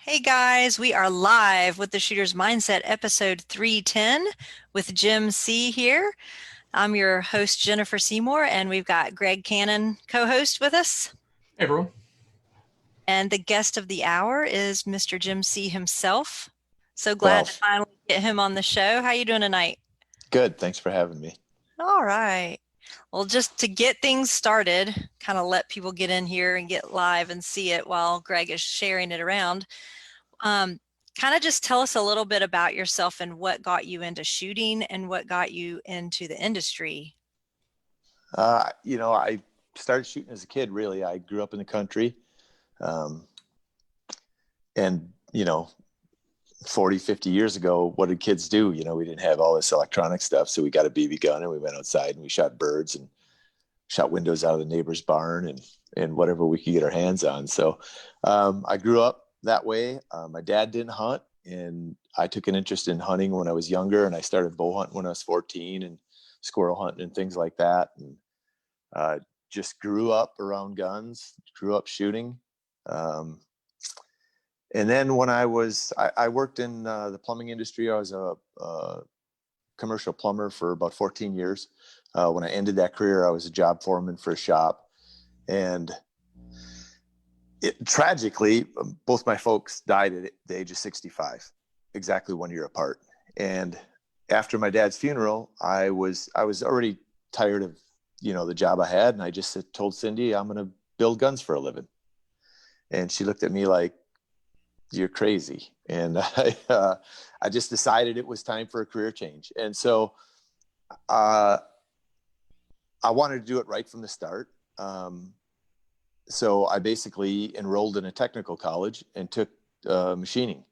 Hey guys, we are live with the Shooter's Mindset episode 310 with Jim C here. I'm your host, Jennifer Seymour, and we've got Greg Cannon co-host with us. Hey, everyone. And the guest of the hour is Mr. Jim C himself. So glad Well, to finally get him on the show. How you doing tonight? good. Thanks for having me. All right. Well, just to get things started, kind of let people get in here and get live and see it while Greg is sharing it around. Um, Kind of just tell us a little bit about yourself and what got you into shooting and what got you into the industry. I started shooting as a kid, really. I grew up in the country. Um, and, 40, 50 years ago, what did kids do? We didn't have all this electronic stuff. So we got a BB gun and we went outside and we shot birds and shot windows out of the neighbor's barn and whatever we could get our hands on. So I grew up that way. My dad didn't hunt, and I took an interest in hunting when I was younger, and I started bow hunting when I was 14 and squirrel hunting and things like that. And just grew up around guns, grew up shooting. And then when I worked in the plumbing industry. I was a commercial plumber for about 14 years. When I ended that career, I was a job foreman for a shop. And tragically, both my folks died at the age of 65, exactly 1 year apart. And after my dad's funeral, I was already tired of, the job I had. And I just told Cindy, I'm going to build guns for a living. And she looked at me like, you're crazy. And I just decided it was time for a career change. And so I wanted to do it right from the start. So I basically enrolled in a technical college and took machining.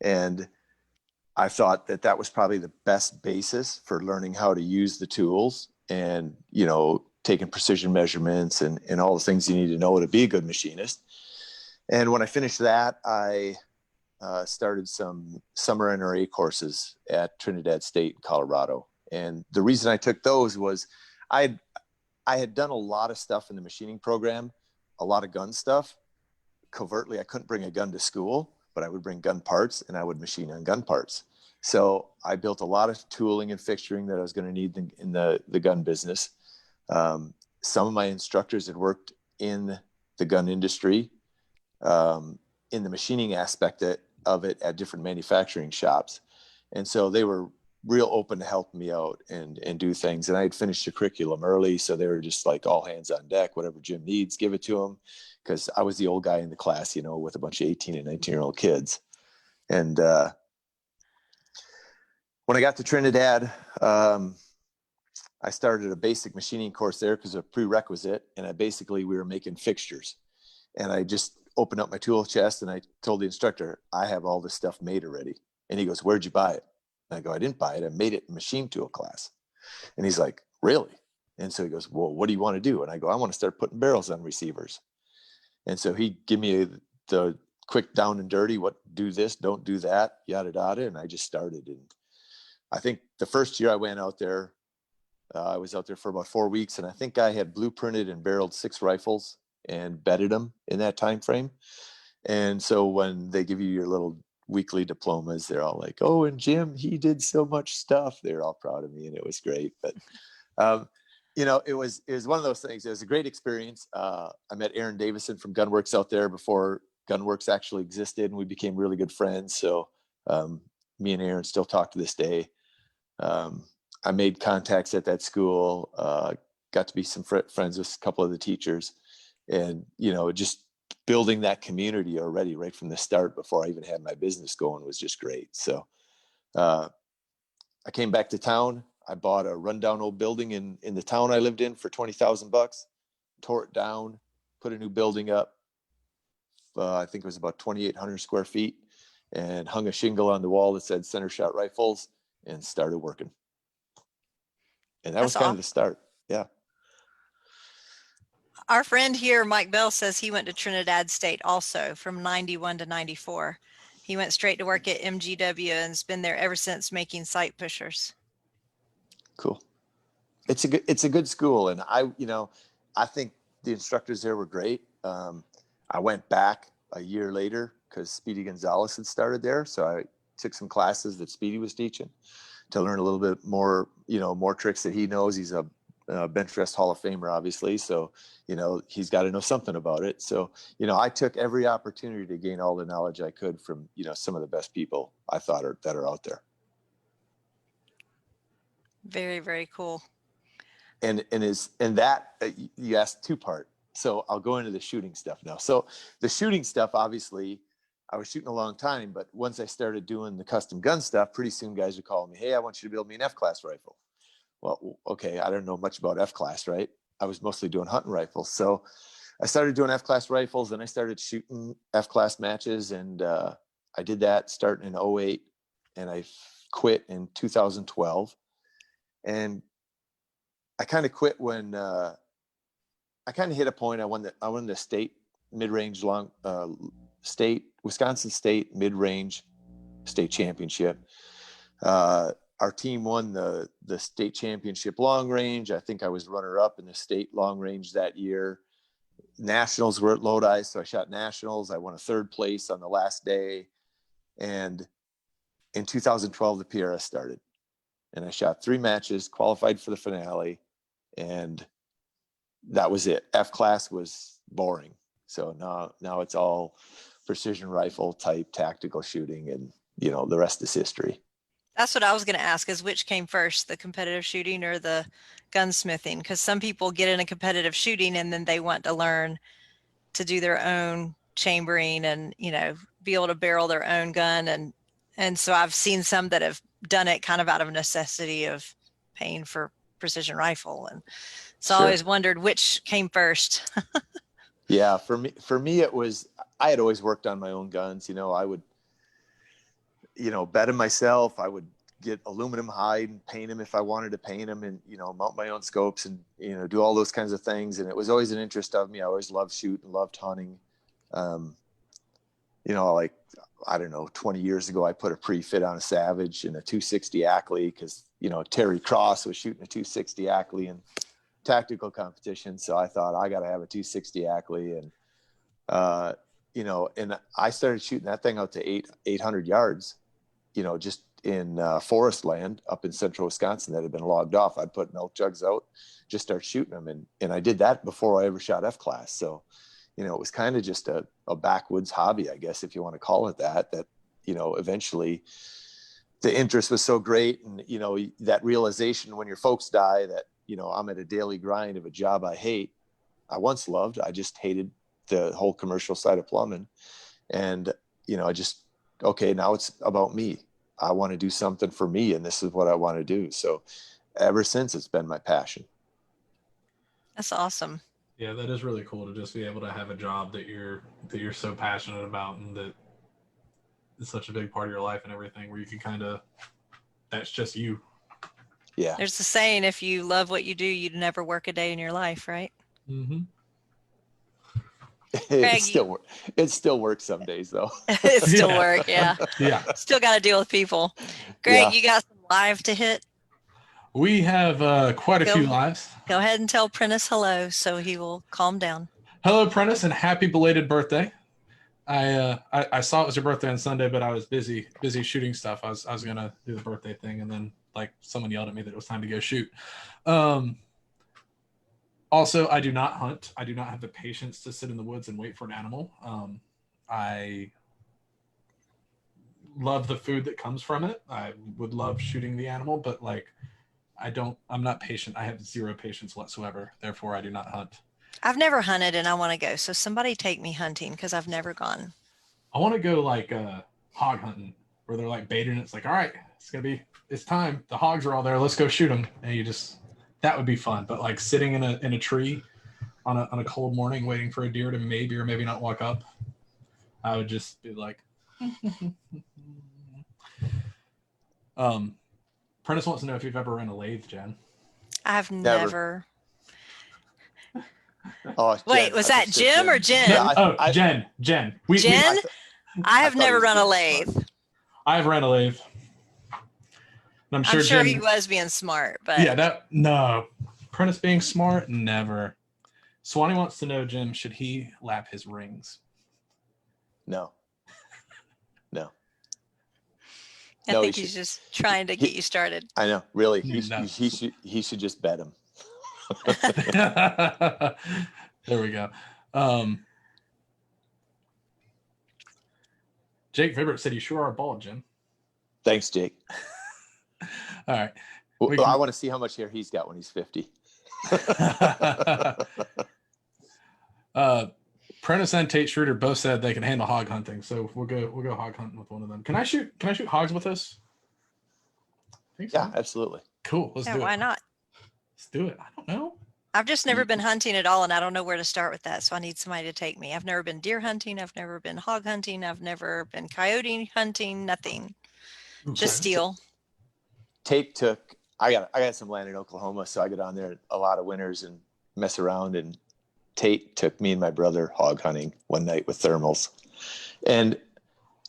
And I thought that was probably the best basis for learning how to use the tools and, taking precision measurements and all the things you need to know to be a good machinist. And when I finished that, I started some summer NRA courses at Trinidad State in Colorado. And the reason I took those was I had done a lot of stuff in the machining program, a lot of gun stuff. Covertly, I couldn't bring a gun to school, but I would bring gun parts and I would machine on gun parts. So I built a lot of tooling and fixturing that I was going to need in the gun business. Some of my instructors had worked in the gun industry, in the machining aspect of it at different manufacturing shops. And so they were real open to help me out and do things. And I had finished the curriculum early. So they were just like all hands on deck, whatever Jim needs, give it to him. Cause I was the old guy in the class, with a bunch of 18 and 19-year-old kids. And when I got to Trinidad, I started a basic machining course there because of a prerequisite. And we were making fixtures. And I just opened up my tool chest and I told the instructor, I have all this stuff made already. And he goes, where'd you buy it? And I go, I didn't buy it. I made it in machine tool class. And he's like, really? And so he goes, well, what do you want to do? And I go, I want to start putting barrels on receivers. And so he gave me the quick down and dirty, do this, don't do that, yada, yada. And I just started. And I think the first year I went out there, I was out there for about 4 weeks. And I think I had blueprinted and barreled 6 rifles and bedded them in that time frame. And so when they give you your little weekly diplomas, they're all like, oh, and Jim, he did so much stuff. They're all proud of me, and it was great. But it was one of those things. It was a great experience. I met Aaron Davison from Gunworks out there before Gunworks actually existed, and we became really good friends. So me and Aaron still talk to this day. I made contacts at that school, got to be some friends with a couple of the teachers. And, just building that community already right from the start before I even had my business going was just great. So I came back to town. I bought a rundown old building in the town I lived in for $20,000, tore it down, put a new building up. I think it was about 2,800 square feet, and hung a shingle on the wall that said center shot rifles and started working. And that was kind of the start. Yeah. Our friend here, Mike Bell, says he went to Trinidad State also from 91 to 94. He went straight to work at MGW and has been there ever since making sight pushers. Cool. It's a good school. And I think the instructors there were great. I went back a year later because Speedy Gonzalez had started there. So I took some classes that Speedy was teaching to learn a little bit more, more tricks that he knows. He's a bench press Hall of Famer, obviously. So, he's got to know something about it. So, I took every opportunity to gain all the knowledge I could from, some of the best people I thought that are out there. Very, very cool. And that you asked two-part. So I'll go into the shooting stuff now. So the shooting stuff, obviously, I was shooting a long time, but once I started doing the custom gun stuff, pretty soon guys would call me, "Hey, I want you to build me an F-class rifle." Well, okay, I don't know much about F-class, right? I was mostly doing hunting rifles. So I started doing F-class rifles, and I started shooting F-class matches, and I did that starting in 2008, and I quit in 2012. And I kind of quit when I kind of hit a point. I won the state mid-range Wisconsin State mid-range state championship. Our team won the state championship long range. I think I was runner-up in the state long range that year. Nationals were at Lodi, so I shot nationals. I won a third place on the last day. And in 2012, the PRS started. And I shot 3 matches, qualified for the finale, and that was it. F-class was boring. So now it's all precision rifle type tactical shooting, and the rest is history. That's what I was going to ask, is which came first, the competitive shooting or the gunsmithing? Because some people get into competitive shooting and then they want to learn to do their own chambering and, be able to barrel their own gun. And so I've seen some that have done it kind of out of necessity of paying for precision rifle. And so Sure. I always wondered which came first. Yeah, for me, it was, I had always worked on my own guns. I would, bet them myself. I would get aluminum hide and paint them if I wanted to paint them, and, mount my own scopes and, do all those kinds of things. And it was always an interest of me. I always loved shooting, loved hunting. Like, I don't know, 20 years ago, I put a pre-fit on a Savage and a 260 Ackley because, Terry Cross was shooting a 260 Ackley in tactical competition. So I thought I got to have a 260 Ackley, and, and I started shooting that thing out to 800 yards, just in forest land up in central Wisconsin that had been logged off. I'd put milk jugs out, just start shooting them. And I did that before I ever shot F-class. So, it was kind of just a backwoods hobby, I guess, if you want to call it that, eventually the interest was so great. And, that realization when your folks die that, I'm at a daily grind of a job I hate. I once loved, I just hated the whole commercial side of plumbing. And, okay, now it's about me. I want to do something for me, and this is what I want to do. So ever since, it's been my passion. That's awesome. Yeah, that is really cool to just be able to have a job that you're so passionate about, and that is such a big part of your life and everything, where you can that's just you. Yeah. There's the saying, if you love what you do, you'd never work a day in your life, right? Mm-hmm. It still works some days, though. It still works, yeah. Yeah. Still got to deal with people. Greg, You got some live to hit? We have quite a few lives. Go ahead and tell Prentice hello so he will calm down. Hello, Prentice, and happy belated birthday. I saw it was your birthday on Sunday, but I was busy shooting stuff. I was gonna do the birthday thing, and then someone yelled at me that it was time to go shoot. Also, I do not hunt. I do not have the patience to sit in the woods and wait for an animal. I love the food that comes from it. I would love shooting the animal, but I'm not patient. I have zero patience whatsoever. Therefore, I do not hunt. I've never hunted and I want to go. So somebody take me hunting because I've never gone. I want to go hog hunting where they're baiting. It's all right, it's time. The hogs are all there. Let's go shoot them. And that would be fun. But sitting in a tree on a cold morning, waiting for a deer to maybe or maybe not walk up, I would just be Prentice wants to know if you've ever ran a lathe, Jen. I've never. Oh, wait, was that Jim or Jen? Yeah, Jen. Jen? I have never run a lathe. I've run a lathe. I'm sure Jen, he was being smart, but no. Prentice being smart, never. Swanee wants to know, Jim, should he lap his rings? No, no. I No, think he's just trying to get you started. I know, really. No. He should just bet him. There we go. Jake Vibert said, "You sure are bald, Jim." Thanks, Jake. All right. Well, I want to see how much hair he's got when he's 50. Prentice and Tate Schroeder both said they can handle hog hunting, so we'll go hog hunting with one of them. Can I shoot hogs with us? Think so? Yeah, absolutely. Cool. Let's do it. Why not? Let's do it. I don't know. I've just never been hunting at all, and I don't know where to start with that. So I need somebody to take me. I've never been deer hunting. I've never been hog hunting. I've never been coyote hunting. Nothing. Just steel. I got some land in Oklahoma, so I get on there a lot of winters and mess around. And Tate took me and my brother hog hunting one night with thermals, and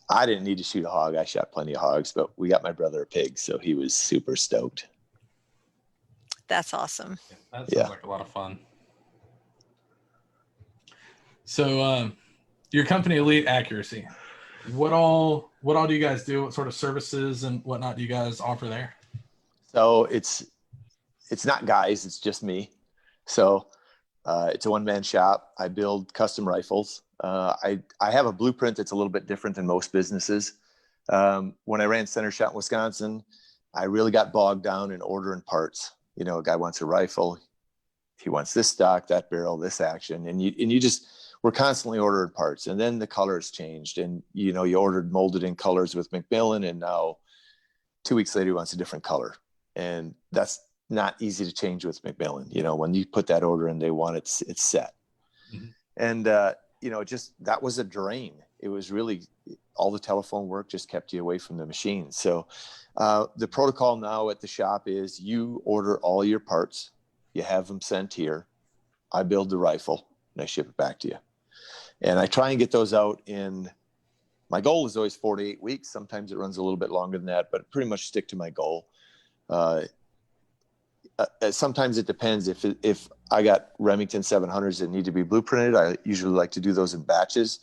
I didn't need to shoot a hog. I shot plenty of hogs, but we got my brother a pig, so he was super stoked. That's awesome. That sounds like a lot of fun. So, your company, Elite Accuracy, what all do you guys do? What sort of services and whatnot do you guys offer there? So it's not guys, it's just me. So it's a one-man shop. I build custom rifles. I have a blueprint that's a little bit different than most businesses. When I ran Center Shot in Wisconsin, I really got bogged down in ordering parts. You know, a guy wants a rifle, he wants this stock, that barrel, this action, and you just we're constantly ordering parts. And then the colors changed, and you ordered molded in colors with Macmillan, and now 2 weeks later he wants a different color, and that's not easy to change with Macmillan. When you put that order in, they want it's set. Mm-hmm. And that was a drain. It was really all the telephone work just kept you away from the machine. So the protocol now at the shop is you order all your parts, you have them sent here, I build the rifle, and I ship it back to you. And I try and get those out my goal is always 4 to 8 weeks. Sometimes it runs a little bit longer than that, but pretty much stick to my goal. Sometimes it depends. If I got Remington 700s that need to be blueprinted, I usually like to do those in batches.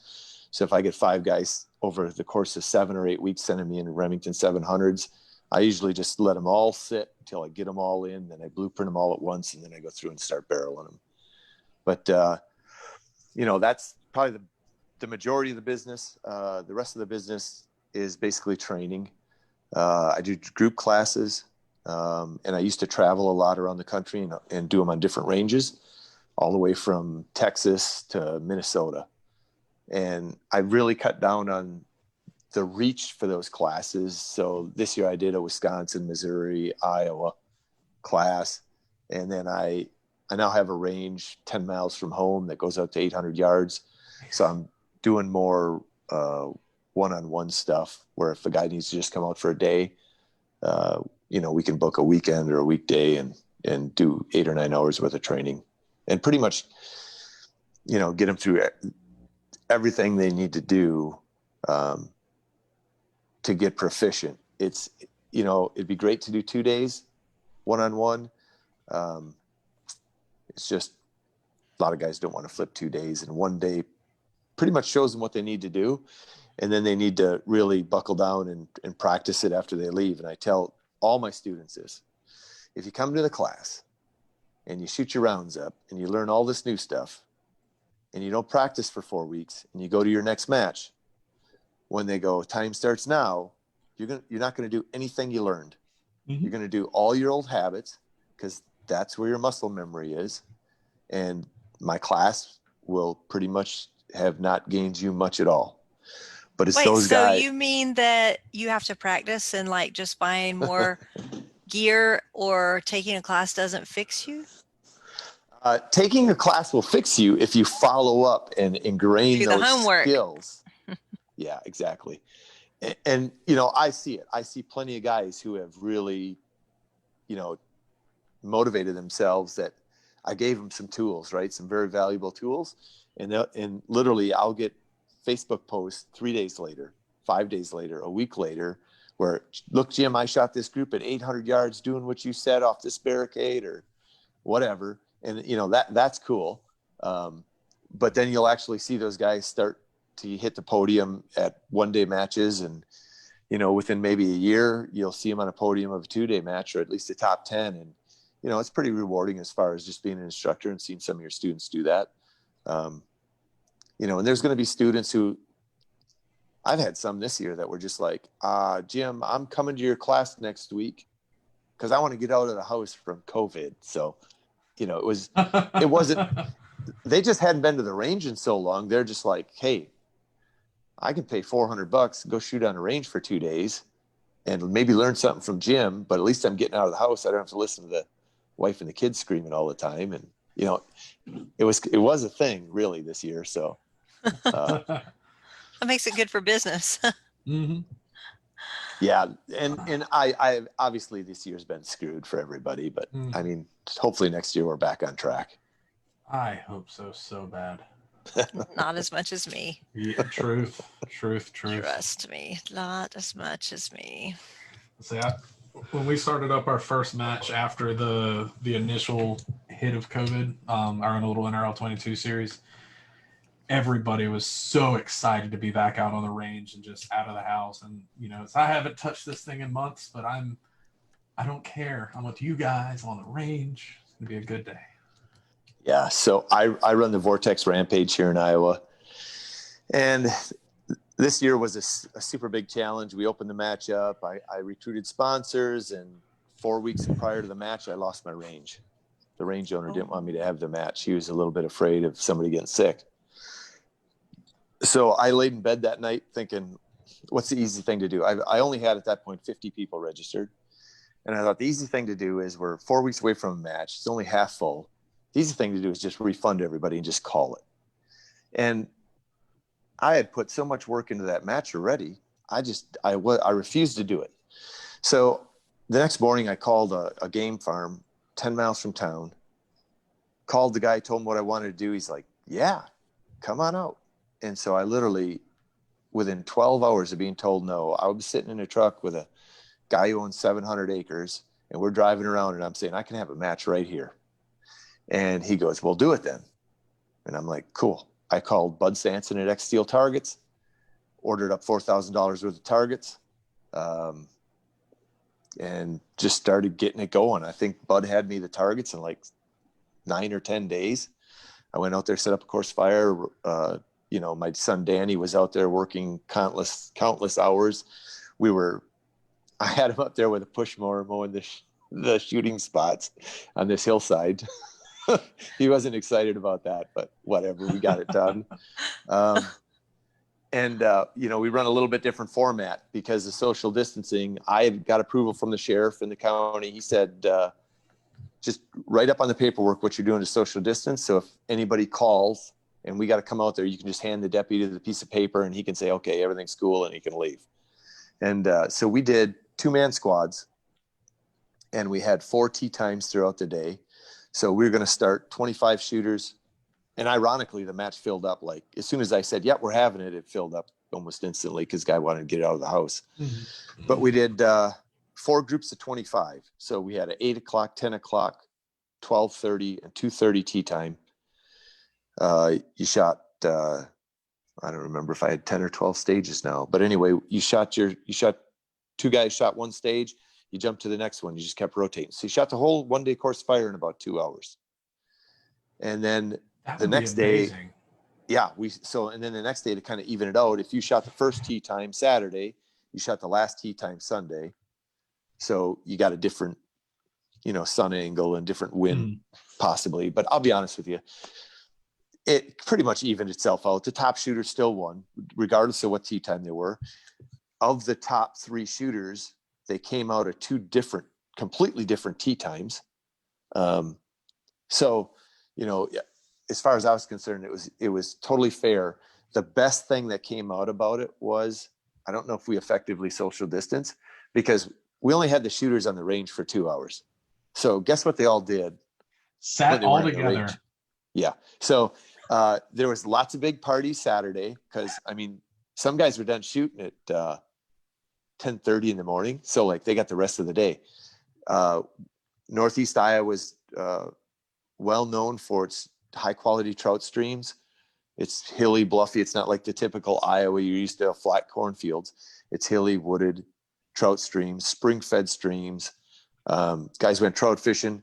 So if I get 5 guys over the course of 7 or 8 weeks sending me in Remington 700s, I usually just let them all sit until I get them all in. Then I blueprint them all at once, and then I go through and start barreling them. But, that's probably the majority of the business. The rest of the business is basically training. I do group classes. And I used to travel a lot around the country and do them on different ranges, all the way from Texas to Minnesota. And I really cut down on the reach for those classes. So this year I did a Wisconsin, Missouri, Iowa class. And then I now have a range 10 miles from home that goes out to 800 yards. So I'm doing more one-on-one stuff where if a guy needs to just come out for a day, we can book a weekend or a weekday and do 8 or 9 hours worth of training and pretty much, get them through everything they need to do to get proficient. It's, it'd be great to do 2 days one-on-one. It's just a lot of guys don't want to flip 2 days, and 1 day pretty much shows them what they need to do. And then they need to really buckle down and practice it after they leave. And I tell all my students is, if you come to the class and you shoot your rounds up and you learn all this new stuff and you don't practice for 4 weeks and you go to your next match, when they go, time starts now, you're not going to do anything you learned. Mm-hmm. You're going to do all your old habits because that's where your muscle memory is. And my class will pretty much have not gained you much at all. But it's those guys. So you mean that you have to practice and like just buying more gear or taking a class doesn't fix you? Taking a class will fix you if you follow up and ingrain those skills. Yeah, exactly. And I see it. I see plenty of guys who have really, motivated themselves that I gave them some tools, right? Some very valuable tools. And literally I'll get Facebook posts 3 days later, 5 days later, a week later, where, look, Jim, I shot this group at 800 yards doing what you said off this barricade or whatever. And, that's cool. But then you'll actually see those guys start to hit the podium at 1-day matches. And, within maybe a year, you'll see them on a podium of a 2-day match, or at least the top 10. And, it's pretty rewarding as far as just being an instructor and seeing some of your students do that. And there's going to be students who, I've had some this year that were just like, Jim, I'm coming to your class next week because I want to get out of the house from COVID. So, it wasn't, they just hadn't been to the range in so long. They're just like, hey, I can pay $400, go shoot on a range for 2 days and maybe learn something from Jim, but at least I'm getting out of the house. I don't have to listen to the wife and the kids screaming all the time. And, it was a thing really this year. So, That makes it good for business. Mm-hmm. Yeah. And I obviously this year's been screwed for everybody, but I mean, hopefully next year we're back on track. I hope so bad. Not as much as me. Yeah, truth. Trust me, not as much as me. See, when we started up our first match after the initial hit of COVID, our own little NRL 22 series, everybody was so excited to be back out on the range and just out of the house. And I haven't touched this thing in months, but I don't care. I'm with you guys on the range. It's gonna be a good day. Yeah. So I run the Vortex Rampage here in Iowa, and this year was a super big challenge. We opened the match up. I recruited sponsors, and 4 weeks prior to the match, I lost my range. The range owner didn't want me to have the match. He was a little bit afraid of somebody getting sick. So I laid in bed that night thinking, what's the easy thing to do? I only had at that point 50 people registered. And I thought the easy thing to do is we're 4 weeks away from a match. It's only half full. The easy thing to do is just refund everybody and just call it. And I had put so much work into that match already. I refused to do it. So the next morning I called a game farm 10 miles from town, called the guy, told him what I wanted to do. He's like, yeah, come on out. And so I literally, within 12 hours of being told no, I was sitting in a truck with a guy who owns 700 acres, and we're driving around, and I'm saying, I can have a match right here. And he goes, well, do it then. And I'm like, cool. I called Bud Sanson at X Steel Targets, ordered up $4,000 worth of targets, and just started getting it going. I think Bud had me the targets in like 9 or 10 days. I went out there, set up a course fire. My son Danny was out there working countless hours. I had him up there with a push mower mowing the shooting spots on this hillside. He wasn't excited about that, but whatever, we got it done. We run a little bit different format because of social distancing. I got approval from the sheriff in the county. He said, just write up on the paperwork what you're doing to social distance. So if anybody calls and we got to come out there, you can just hand the deputy the piece of paper and he can say, okay, everything's cool, and he can leave. And so we did 2-man squads, and we had 4 tee times throughout the day. So we were going to start 25 shooters. And ironically, the match filled up. Like as soon as I said, yep, we're having it, it filled up almost instantly because guy wanted to get out of the house. Mm-hmm. But we did 4 groups of 25. So we had an 8 o'clock, 10 o'clock, 12:30, and 2:30 tee time. You shot, I don't remember if I had 10 or 12 stages now, but anyway, you shot 2 guys shot one stage, you jumped to the next one. You just kept rotating. So you shot the whole 1-day course fire in about 2 hours. And then the next day, and then the next day to kind of even it out, if you shot the first tee time Saturday, you shot the last tee time Sunday. So you got a different, sun angle and different wind possibly. But I'll be honest with you, it pretty much evened itself out. The top shooter still won, regardless of what tee time they were. Of the top 3 shooters, they came out at 2 completely different tee times. So, as far as I was concerned, it was totally fair. The best thing that came out about it was, I don't know if we effectively social distance, because we only had the shooters on the range for 2 hours. So guess what they all did? Sat all together. Yeah. So there was lots of big parties Saturday because, some guys were done shooting at 10:30 in the morning. So like they got the rest of the day. Northeast Iowa was well known for its high quality trout streams. It's hilly, bluffy. It's not like the typical Iowa you're used to have flat cornfields. It's hilly, wooded, trout streams, spring-fed streams. Guys went trout fishing.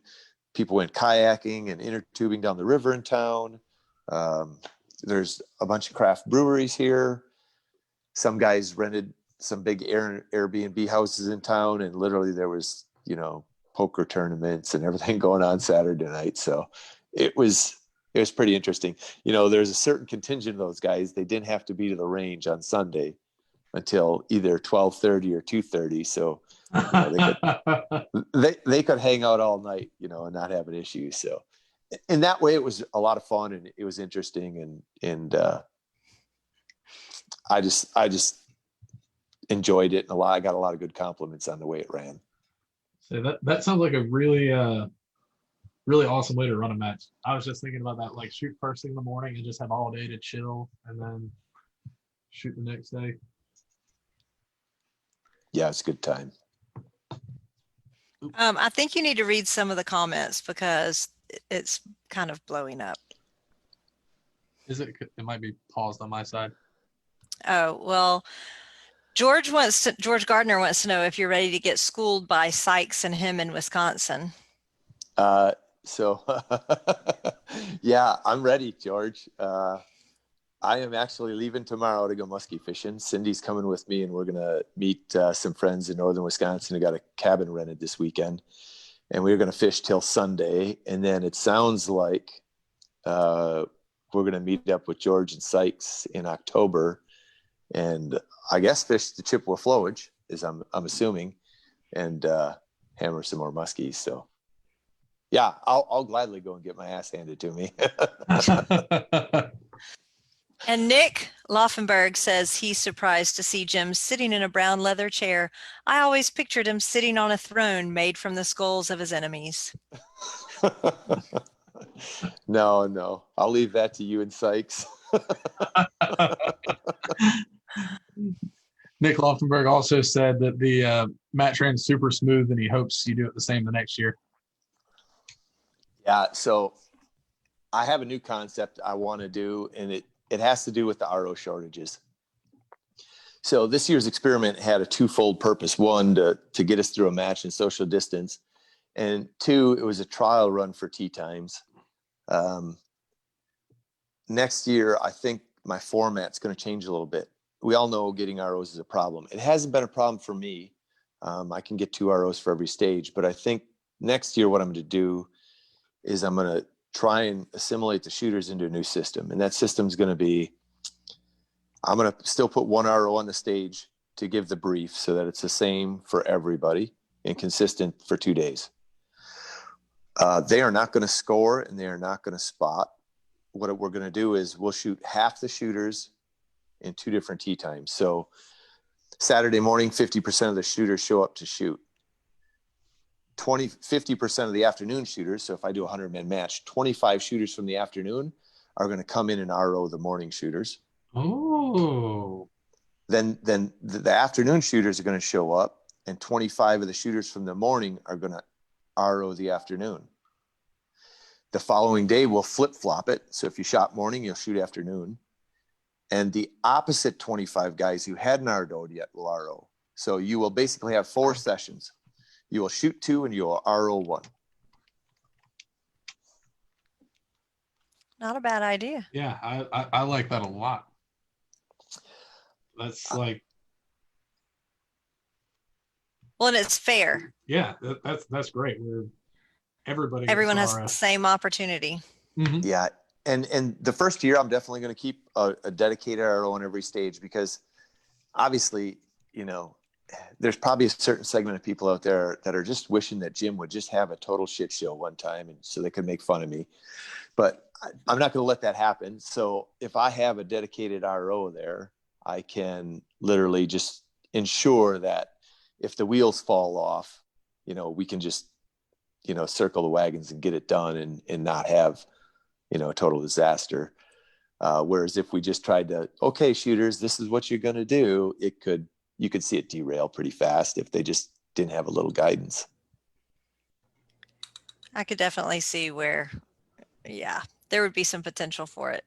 People went kayaking and inner tubing down the river in town. There's a bunch of craft breweries here. Some guys rented some big Airbnb houses in town, and literally there was, poker tournaments and everything going on Saturday night. So it was pretty interesting. There's a certain contingent of those guys. They didn't have to be to the range on Sunday until either 12:30 or 2:30. So they could hang out all night, and not have an issue. So in that way, it was a lot of fun and it was interesting. And I just enjoyed it. And I got a lot of good compliments on the way it ran. So that sounds like a really, really awesome way to run a match. I was just thinking about that, like shoot first thing in the morning and just have all day to chill and then shoot the next day. Yeah, it's a good time. I think you need to read some of the comments because it's kind of blowing up. Is it? It might be paused on my side. Oh, well, George Gardner wants to know if you're ready to get schooled by Sykes and him in Wisconsin. So yeah, I'm ready, George. I am actually leaving tomorrow to go muskie fishing. Cindy's coming with me, and we're going to meet some friends in northern Wisconsin who got a cabin rented this weekend. And we're going to fish till Sunday. And then it sounds like we're going to meet up with George and Sykes in October. And I guess fish the Chippewa flowage, is I'm assuming, and hammer some more muskies. So yeah, I'll gladly go and get my ass handed to me. And Nick Laufenberg says he's surprised to see Jim sitting in a brown leather chair. I always pictured him sitting on a throne made from the skulls of his enemies. No, I'll leave that to you and Sykes. Nick Laufenberg also said that the match ran super smooth and he hopes you do it the same the next year. Yeah, so I have a new concept I want to do, and it has to do with the RO shortages. So this year's experiment had a twofold purpose. One, to get us through a match and social distance. And two, it was a trial run for tee times. Next year, I think my format's going to change a little bit. We all know getting ROs is a problem. It hasn't been a problem for me. I can get 2 ROs for every stage, but I think next year what I'm going to do is I'm going to try and assimilate the shooters into a new system. And that system is going to be, I'm going to still put 1 RO on the stage to give the brief so that it's the same for everybody and consistent for 2 days. They are not going to score and they are not going to spot. What we're going to do is we'll shoot half the shooters in 2 different tee times. So Saturday morning, 50% of the shooters show up to shoot. 50% of the afternoon shooters. So if I do a 100-man match, 25 shooters from the afternoon are going to come in and RO the morning shooters. Oh. Then the afternoon shooters are going to show up, and 25 of the shooters from the morning are going to RO the afternoon. The following day, we'll flip-flop it. So if you shot morning, you'll shoot afternoon. And the opposite 25 guys who hadn't RO'd yet will RO. So you will basically have 4 sessions. You will shoot 2 and you will RO 1. Not a bad idea. Yeah, I like that a lot. That's like, well, and it's fair. Yeah, that's great. Everyone has the same opportunity. Mm-hmm. Yeah, and the first year I'm definitely going to keep a dedicated RO on every stage, because obviously, there's probably a certain segment of people out there that are just wishing that Jim would just have a total shit show one time, and so they could make fun of me. But I'm not going to let that happen. So if I have a dedicated RO there, I can literally just ensure that if the wheels fall off, we can just, circle the wagons and get it done and not have, a total disaster. Whereas if we just tried to, okay, shooters, this is what you're going to do, you could see it derail pretty fast if they just didn't have a little guidance. I could definitely see where, there would be some potential for it.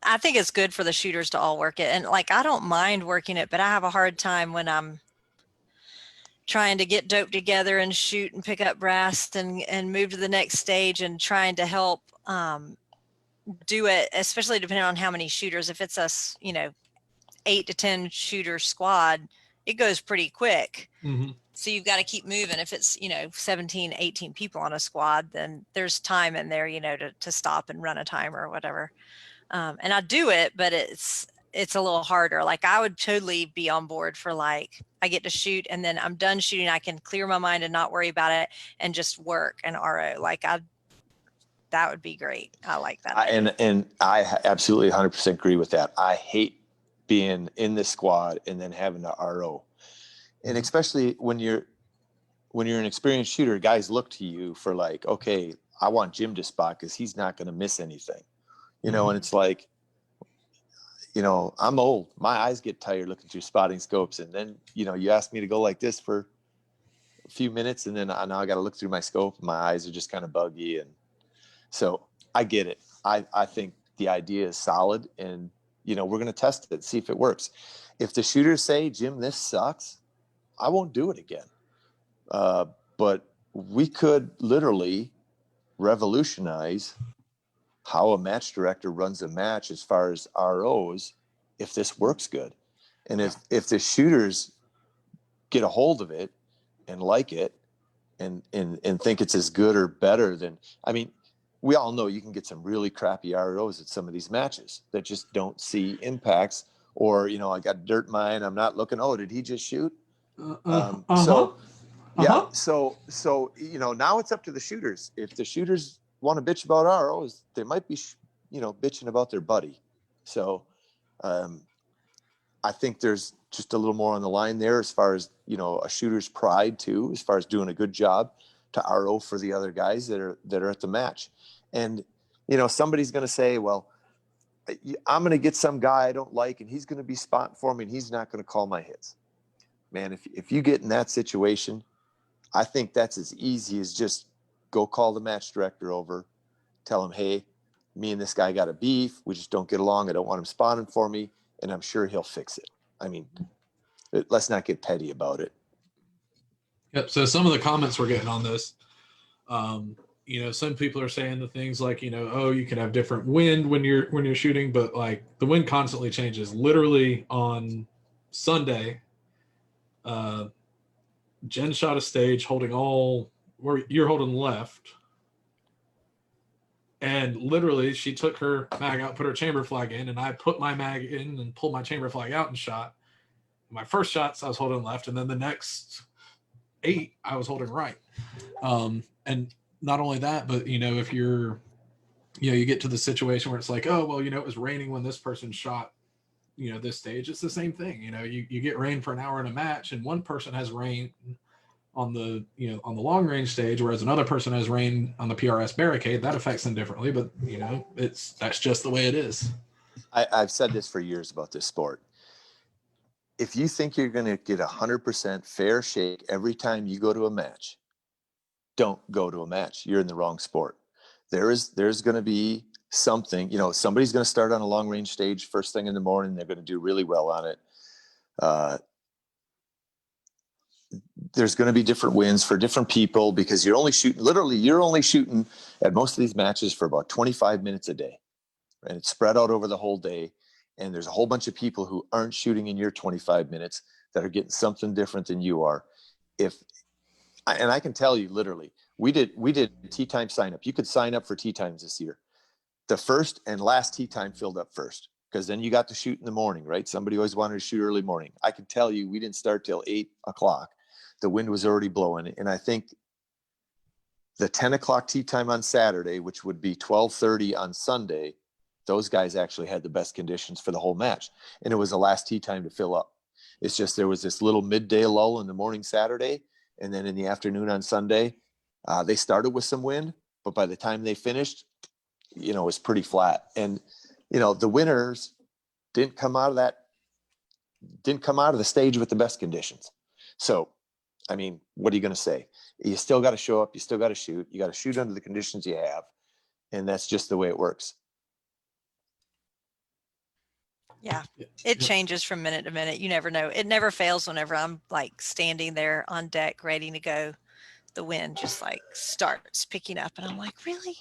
I think it's good for the shooters to all work it. And like, I don't mind working it, but I have a hard time when I'm trying to get dope together and shoot and pick up brass and move to the next stage and trying to help do it, especially depending on how many shooters. If it's a, 8 to 10 shooter squad, it goes pretty quick. Mm-hmm. So you've got to keep moving. If it's, 17, 18 people on a squad, then there's time in there, to stop and run a timer or whatever. And I do it, but it's a little harder. Like, I would totally be on board for, like, I get to shoot and then I'm done shooting. I can clear my mind and not worry about it and just work an RO. Like, that would be great. I like that. And I absolutely 100% agree with that. I hate being in the squad and then having to RO. And especially when you're an experienced shooter, guys look to you for, like, okay, I want Jim to spot because he's not going to miss anything, and it's like, I'm old. My eyes get tired looking through spotting scopes. And then, you ask me to go like this for a few minutes, and then now I got to look through my scope and my eyes are just kind of buggy. And so I get it. I think the idea is solid, and, we're going to test it, see if it works. If the shooters say, Jim, this sucks, I won't do it again. But we could literally revolutionize how a match director runs a match as far as ROs if this works good. And if the shooters get a hold of it and like it and think it's as good or better than, we all know you can get some really crappy ROs at some of these matches that just don't see impacts, or, I got dirt in mine, I'm not looking, oh, did he just shoot? So now it's up to the shooters. If the shooters want to bitch about ROs, they might be, bitching about their buddy. So I think there's just a little more on the line there as far as, a shooter's pride too, as far as doing a good job to RO for the other guys that are at the match. And, somebody's going to say, well, I'm going to get some guy I don't like, and he's going to be spotting for me, and he's not going to call my hits. Man, if you get in that situation, I think that's as easy as just go call the match director over, tell him, hey, me and this guy got a beef. We just don't get along. I don't want him spotting for me, and I'm sure he'll fix it. Let's not get petty about it. Yep. So some of the comments we're getting on this, some people are saying the things like, oh, you can have different wind when you're shooting, but, like, the wind constantly changes. Literally on Sunday, Jen shot a stage holding where you're holding left. And literally she took her mag out, put her chamber flag in, and I put my mag in and pulled my chamber flag out and shot. My first shots I was holding left, and then the next 8 I was holding right. And not only that, but, if you get to the situation where it's like, oh, well, it was raining when this person shot, this stage, it's the same thing. You get rain for an hour in a match, and one person has rain on the long range stage, whereas another person has rain on the PRS barricade. That affects them differently, but that's just the way it is. I've said this for years about this sport. If you think you're going to get 100% fair shake every time you go to a match, don't go to a match. You're in the wrong sport. There's going to be something, somebody's going to start on a long range stage first thing in the morning. They're going to do really well on it. There's going to be different wins for different people because you're only shooting at most of these matches for about 25 minutes a day, and it's spread out over the whole day. And there's a whole bunch of people who aren't shooting in your 25 minutes that are getting something different than you are. And I can tell you, literally, we did tee time sign up. You could sign up for tee times this year. The first and last tee time filled up first, because then you got to shoot in the morning, right? Somebody always wanted to shoot early morning. I can tell you, we didn't start till 8 o'clock. The wind was already blowing. And I think the 10 o'clock tee time on Saturday, which would be 12:30 on Sunday, those guys actually had the best conditions for the whole match. And it was the last tee time to fill up. It's just there was this little midday lull in the morning Saturday, and then in the afternoon on Sunday, they started with some wind, but by the time they finished, it was pretty flat. And, the winners didn't come out of the stage with the best conditions. So, what are you going to say? You still got to show up. You still got to shoot. You got to shoot under the conditions you have. And that's just the way it works. Yeah. Yeah. It Yep. changes from minute to minute. You never know. It never fails whenever I'm like standing there on deck ready to go. The wind just like starts picking up and I'm like, really?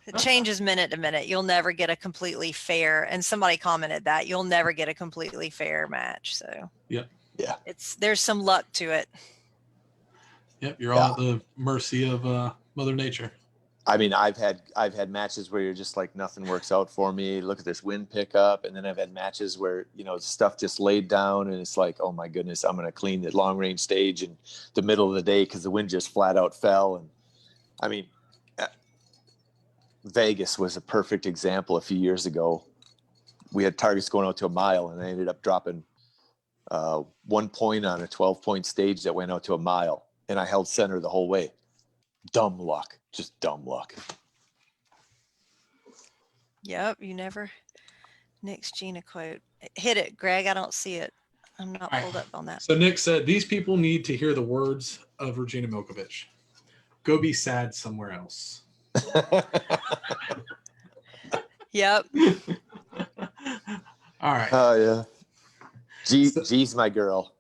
It changes minute to minute. You'll never get a completely fair, and somebody commented that you'll never get a completely fair match. So Yep. Yeah. there's some luck to it. Yep. You're all at the mercy of Mother Nature. I mean, I've had matches where you're just like, nothing works out for me. Look at this wind pickup. And then I've had matches where, stuff just laid down and it's like, oh my goodness, I'm going to clean the long range stage in the middle of the day because the wind just flat out fell. And I mean, Vegas was a perfect example. A few years ago, we had targets going out to a mile and I ended up dropping 1 point on a 12-point stage that went out to a mile. And I held center the whole way. Dumb luck. Just dumb luck. Yep. You never. Nick's Gina quote. Hit it, Greg. I don't see it. I'm not pulled up on that. So Nick said, these people need to hear the words of Regina Milkovich. Go be sad somewhere else. Yep. All right. Oh yeah. G's my girl.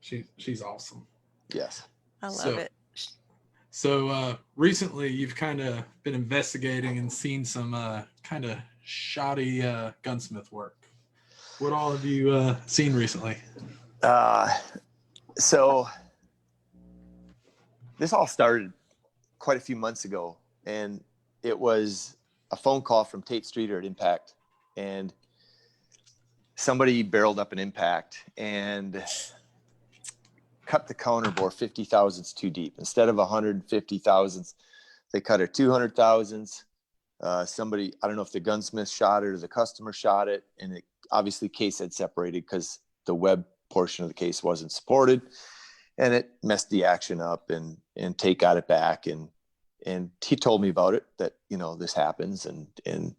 She's awesome. Yes. I love it. So recently you've kind of been investigating and seen some kind of shoddy gunsmith work. What all have you seen recently? So this all started quite a few months ago, and it was a phone call from Tate Streeter at Impact, and somebody barreled up an Impact and cut the counter bore 50 thousandths too deep. Instead of 150 thousandths, they cut it 200 thousandths. Somebody, I don't know if the gunsmith shot it or the customer shot it, and it obviously case had separated because the web portion of the case wasn't supported, and it messed the action up. And Tate got it back, and he told me about it, that this happens, and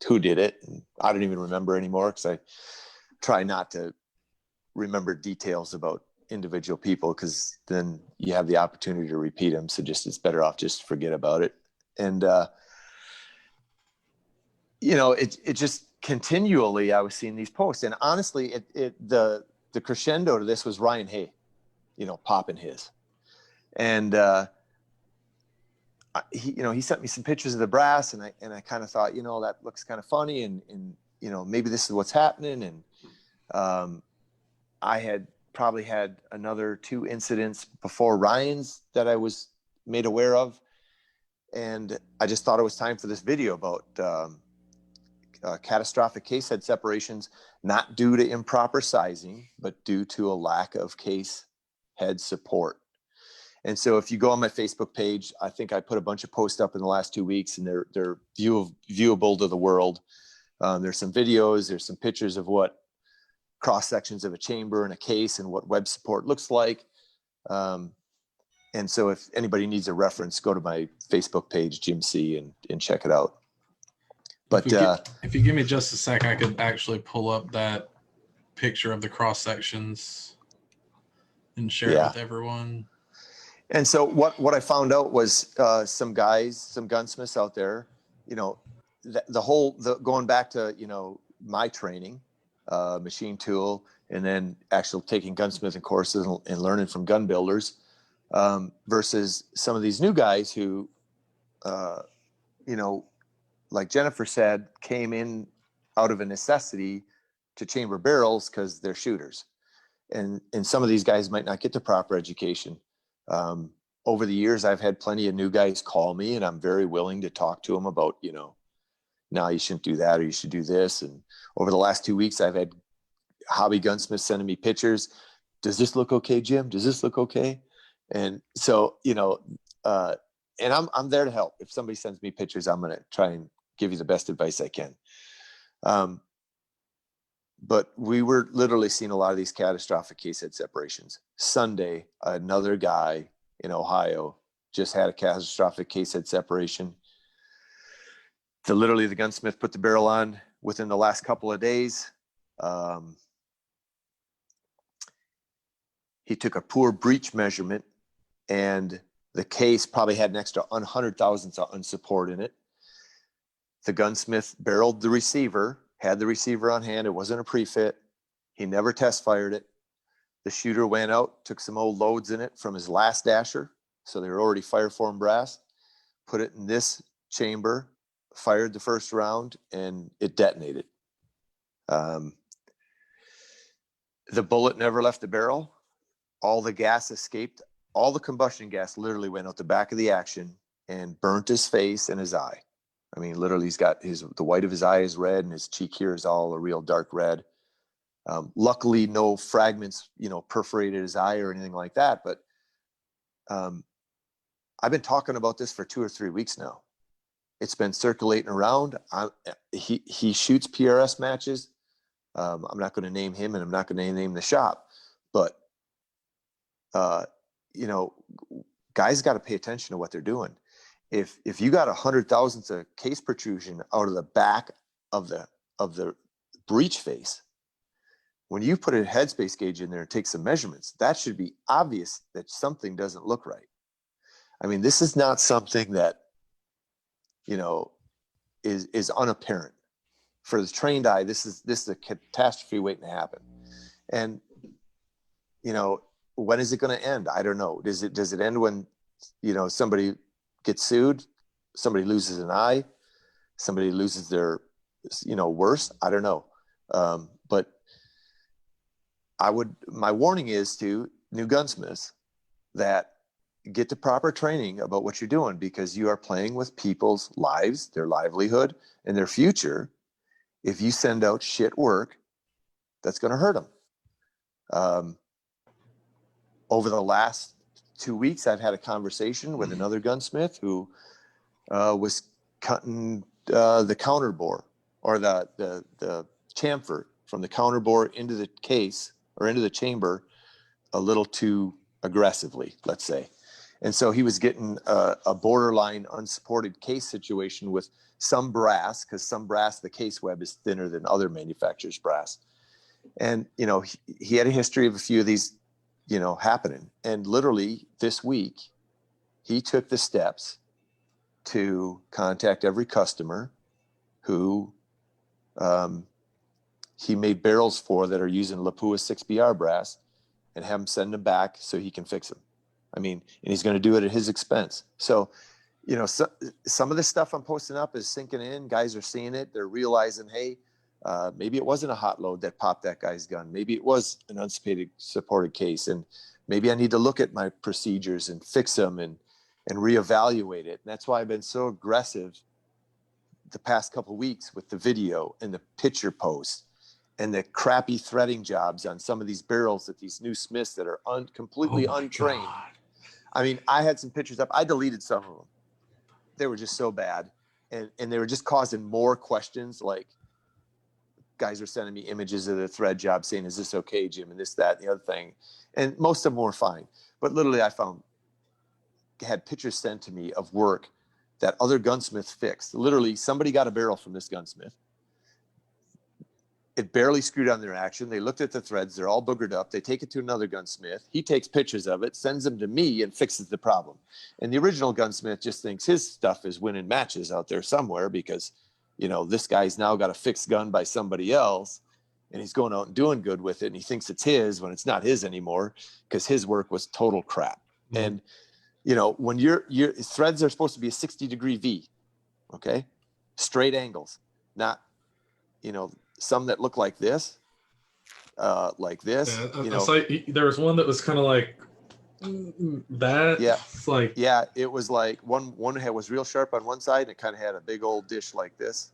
who did it, and I don't even remember anymore because I try not to remember details about individual people because then you have the opportunity to repeat them. So it's better off just forget about it. And it just continually, I was seeing these posts, and honestly, the crescendo to this was Ryan Hay, popping his, and he sent me some pictures of the brass, and I kind of thought, that looks kind of funny, and maybe this is what's happening. And I had probably had another 2 incidents before Ryan's that I was made aware of. And I just thought it was time for this video about catastrophic case head separations, not due to improper sizing, but due to a lack of case head support. And so if you go on my Facebook page, I think I put a bunch of posts up in the last 2 weeks, and they're viewable to the world. There's some videos, there's some pictures of what cross sections of a chamber and a case and what web support looks like. And so if anybody needs a reference, go to my Facebook page, Jim C, and check it out. But if you give me just a sec, I could actually pull up that picture of the cross sections and share it with everyone. And so what I found out was some gunsmiths out there, going back to, my training, machine tool, and then actually taking gunsmithing courses and learning from gun builders, versus some of these new guys who, like Jennifer said, came in out of a necessity to chamber barrels because they're shooters. And some of these guys might not get the proper education. Over the years, I've had plenty of new guys call me, and I'm very willing to talk to them about, no, you shouldn't do that, or you should do this. And over the last 2 weeks, I've had hobby gunsmiths sending me pictures. Does this look okay, Jim? Does this look okay? And so, and I'm there to help. If somebody sends me pictures, I'm going to try and give you the best advice I can. But we were literally seeing a lot of these catastrophic case head separations. Sunday, another guy in Ohio just had a catastrophic case head separation. The gunsmith put the barrel on within the last couple of days. He took a poor breech measurement, and the case probably had an extra 100 thousandths of unsupported in it. The gunsmith barreled the receiver, had the receiver on hand. It wasn't a pre-fit. He never test fired it. The shooter went out, took some old loads in it from his last dasher. So they were already fire form brass, put it in this chamber, fired the first round, and it detonated. The bullet never left the barrel. All the gas escaped. All the combustion gas literally went out the back of the action and burnt his face and his eye. I mean, literally, he's got the white of his eye is red, and his cheek here is all a real dark red. Luckily, no fragments, perforated his eye or anything like that. But I've been talking about this for 2 or 3 weeks now. It's been circulating around. He shoots PRS matches. I'm not going to name him, and I'm not going to name the shop, but guys got to pay attention to what they're doing. If you got 100 thousandths of case protrusion out of the back of the breech face, when you put a headspace gauge in there and take some measurements, that should be obvious that something doesn't look right. I mean, this is not something that is unapparent. For the trained eye, this is a catastrophe waiting to happen. And when is it going to end? I don't know. Does it end when somebody gets sued, somebody loses an eye, somebody loses their worse? I don't know. But my warning is to new gunsmiths that get the proper training about what you're doing, because you are playing with people's lives, their livelihood, and their future. If you send out shit work, that's going to hurt them. Over the last 2 weeks, I've had a conversation with another gunsmith who was cutting the counter bore, or the chamfer from the counter bore into the case or into the chamber a little too aggressively, let's say. And so he was getting a borderline unsupported case situation with some brass, because some brass, the case web is thinner than other manufacturers' brass. And, he had a history of a few of these, happening. And literally this week, he took the steps to contact every customer who he made barrels for that are using Lapua 6BR brass, and have them send them back so he can fix them. I mean, and he's going to do it at his expense. So, some of the stuff I'm posting up is sinking in. Guys are seeing it. They're realizing, hey, maybe it wasn't a hot load that popped that guy's gun. Maybe it was an unsupported case. And maybe I need to look at my procedures and fix them and reevaluate it. And that's why I've been so aggressive the past couple of weeks with the video and the picture posts and the crappy threading jobs on some of these barrels that these new smiths that are completely untrained. God. I mean, I had some pictures up. I deleted some of them. They were just so bad. And they were just causing more questions. Like, guys are sending me images of the thread job saying, is this okay, Jim? And this, that, and the other thing. And most of them were fine. But literally had pictures sent to me of work that other gunsmiths fixed. Literally, somebody got a barrel from this gunsmith. It barely screwed on their action. They looked at the threads. They're all boogered up. They take it to another gunsmith. He takes pictures of it, sends them to me, and fixes the problem. And the original gunsmith just thinks his stuff is winning matches out there somewhere because, this guy's now got a fixed gun by somebody else, and he's going out and doing good with it. And he thinks it's his when it's not his anymore, because his work was total crap. Mm-hmm. And, when your threads are supposed to be a 60-degree V, okay? Straight angles, not, some that look like this. Yeah, it's like there was one that was kind of like that. Yeah, it's like it was like one head was real sharp on one side, and it kind of had a big old dish like this,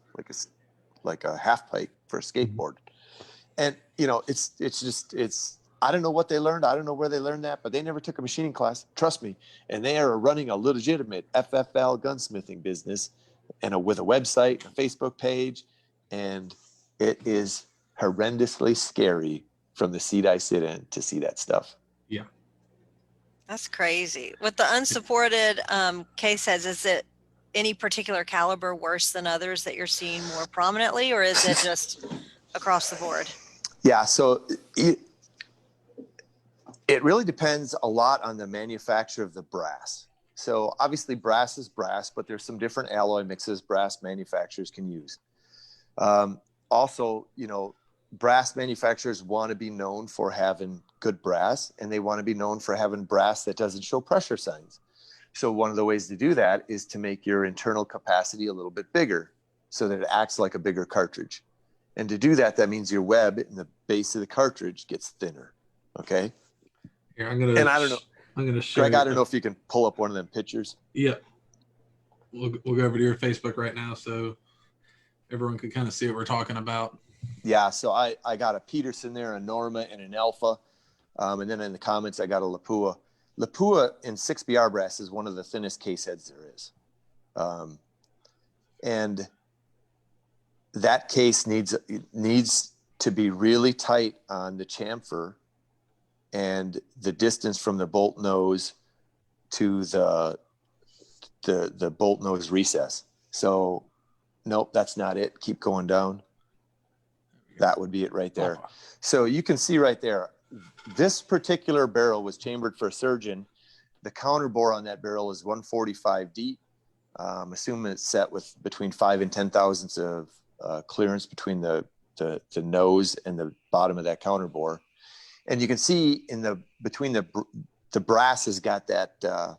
like a half pipe for a skateboard. And it's I don't know what they learned. I don't know where they learned that, but they never took a machining class. Trust me. And they are running a legitimate FFL gunsmithing business, and with a website, a Facebook page, and it is horrendously scary from the seat I sit in to see that stuff. Yeah. That's crazy. With the unsupported case heads, is it any particular caliber worse than others that you're seeing more prominently, or is it just across the board? Yeah. So it really depends a lot on the manufacturer of the brass. So obviously brass is brass, but there's some different alloy mixes brass manufacturers can use. Also, brass manufacturers want to be known for having good brass, and they want to be known for having brass that doesn't show pressure signs. So one of the ways to do that is to make your internal capacity a little bit bigger so that it acts like a bigger cartridge. And to do that, that means your web in the base of the cartridge gets thinner. Okay. Here, And I don't know, I'm gonna show Greg, you. I don't know if you can pull up one of them pictures. Yeah. We'll go over to your Facebook right now so everyone can kind of see what we're talking about. Yeah. So I got a Peterson there, a Norma, and an Alpha. And then in the comments, I got a Lapua. Lapua in 6BR brass is one of the thinnest case heads there is. And that case needs to be really tight on the chamfer and the distance from the bolt nose to the bolt nose recess. So nope, that's not it. Keep going down. That would be it right there. Oh. So you can see right there, this particular barrel was chambered for a surgeon. The counter bore on that barrel is 145 deep. Assuming it's set with between 5 and 10 thousandths of clearance between the nose and the bottom of that counter bore. And you can see between the brass has got that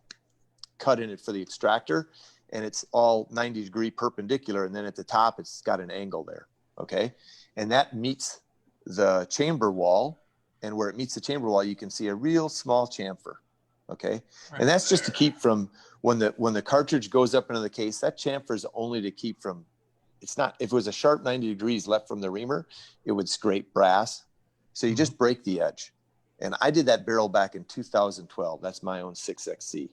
cut in it for the extractor, and it's all 90-degree perpendicular. And then at the top, it's got an angle there. Okay. And that meets the chamber wall. And where it meets the chamber wall, you can see a real small chamfer. Okay. Right. And that's just to keep from when the cartridge goes up into the case, that chamfer is only to keep from, it's not, if it was a sharp 90 degrees left from the reamer, it would scrape brass. So you just break the edge. And I did that barrel back in 2012. That's my own 6XC.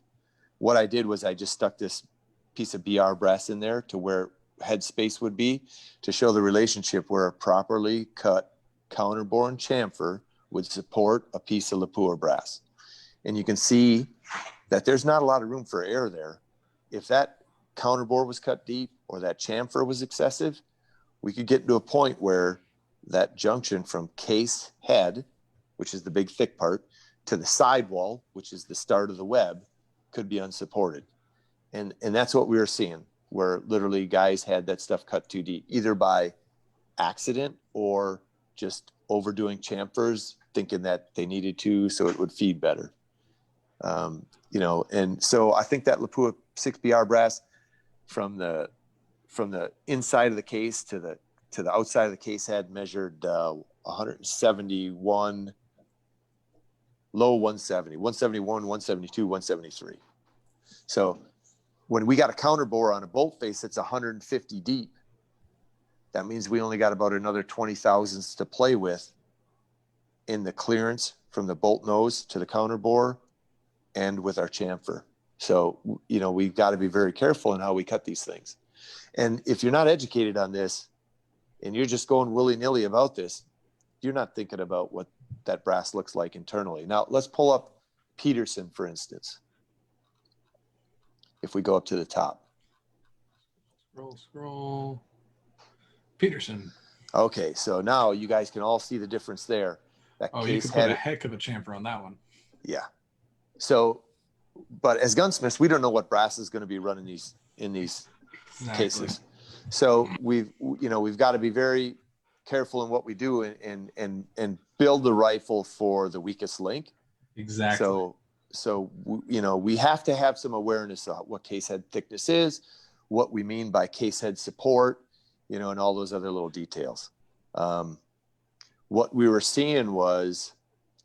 What I did was I just stuck this piece of BR brass in there to where head space would be to show the relationship where a properly cut counterborn chamfer would support a piece of Lapua brass. And you can see that there's not a lot of room for error there. If that counterbore was cut deep or that chamfer was excessive, we could get to a point where that junction from case head, which is the big thick part, to the sidewall, which is the start of the web, could be unsupported. And that's what we were seeing, where literally guys had that stuff cut too deep, either by accident or just overdoing chamfers, thinking that they needed to so it would feed better. And so I think that Lapua 6BR brass from the inside of the case to the outside of the case head measured 171, low 170, 171, 172, 173. So when we got a counter bore on a bolt face that's 150 deep, that means we only got about another 20 thousandths to play with in the clearance from the bolt nose to the counter bore and with our chamfer. So, we've got to be very careful in how we cut these things. And if you're not educated on this and you're just going willy-nilly about this, you're not thinking about what that brass looks like internally. Now, let's pull up Peterson, for instance. If we go up to the top. Scroll. Peterson. Okay, so now you guys can all see the difference there. That you could put a heck of a chamfer on that one. Yeah. So, but as gunsmiths, we don't know what brass is going to be running in these cases. So we've got to be very careful in what we do and build the rifle for the weakest link. Exactly. So we have to have some awareness of what case head thickness is, what we mean by case head support, and all those other little details. What we were seeing was,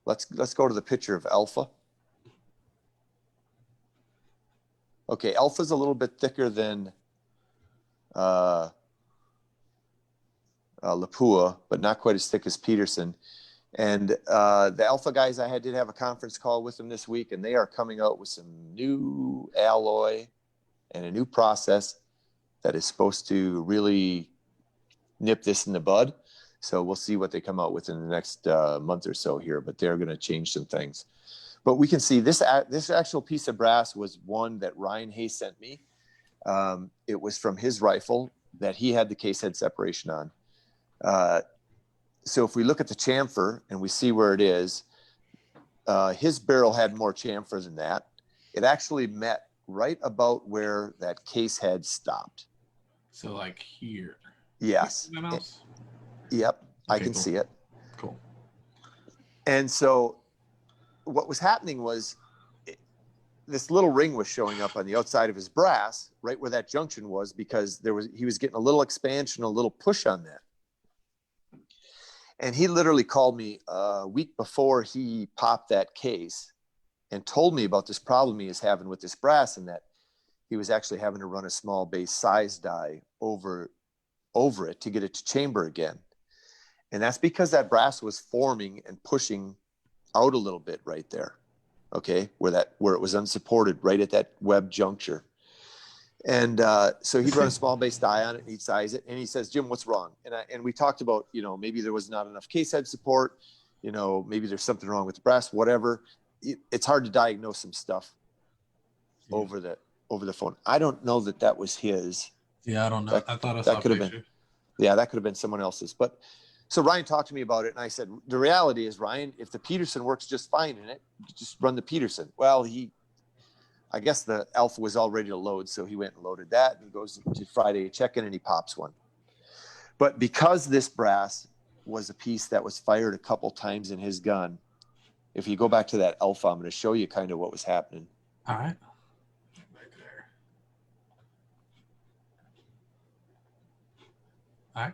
let's go to the picture of Alpha. Okay, Alpha's a little bit thicker than Lapua, but not quite as thick as Peterson. And the Alpha guys, I did have a conference call with them this week, and they are coming out with some new alloy and a new process that is supposed to really nip this in the bud. So we'll see what they come out with in the next month or so here, but they're going to change some things. But we can see this actual piece of brass was one that Ryan Hayes sent me. It was from his rifle that he had the case head separation on. So if we look at the chamfer and we see where it is, his barrel had more chamfer than that. It actually met right about where that case head stopped. So like here. Yes. My mouse? Yep. I Okay, can cool. see it. Cool. And so what was happening was this little ring was showing up on the outside of his brass, right where that junction was, because he was getting a little expansion, a little push on that. And he literally called me a week before he popped that case and told me about this problem he is having with this brass, and that he was actually having to run a small base size die over it to get it to chamber again. And that's because that brass was forming and pushing out a little bit right there. Okay. Where it was unsupported right at that web juncture. And so he'd run a small base die on it, and he'd size it, and he says, Jim, what's wrong? And we talked about, maybe there was not enough case head support, maybe there's something wrong with the brass, whatever. It's hard to diagnose some stuff over the phone. I don't know that was his. Yeah, I don't know. I thought I saw a picture. That could have been someone else's. But so Ryan talked to me about it, and I said, the reality is, Ryan, if the Peterson works just fine in it, just run the Peterson. Well, I guess the Alpha was all ready to load, so he went and loaded that, and goes to Friday check-in, and he pops one. But because this brass was a piece that was fired a couple times in his gun, if you go back to that Alpha, I'm going to show you kind of what was happening. All right. Back there. All right.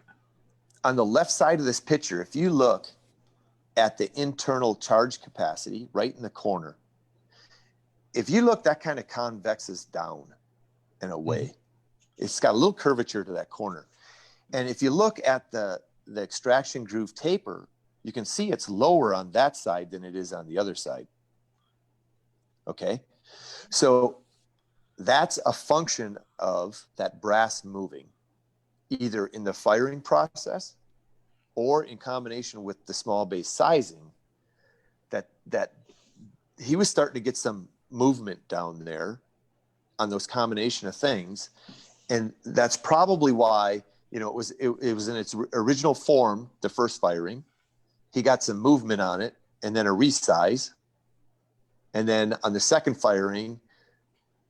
On the left side of this picture, if you look at the internal charge capacity right in the corner, if you look, that kind of convexes down in a way. It's got a little curvature to that corner. And if you look at the extraction groove taper, you can see it's lower on that side than it is on the other side. Okay. So that's a function of that brass moving, either in the firing process or in combination with the small base sizing, that he was starting to get some movement down there on those combination of things. And that's probably why, it was in its original form, the first firing. He got some movement on it, and then a resize. And then on the second firing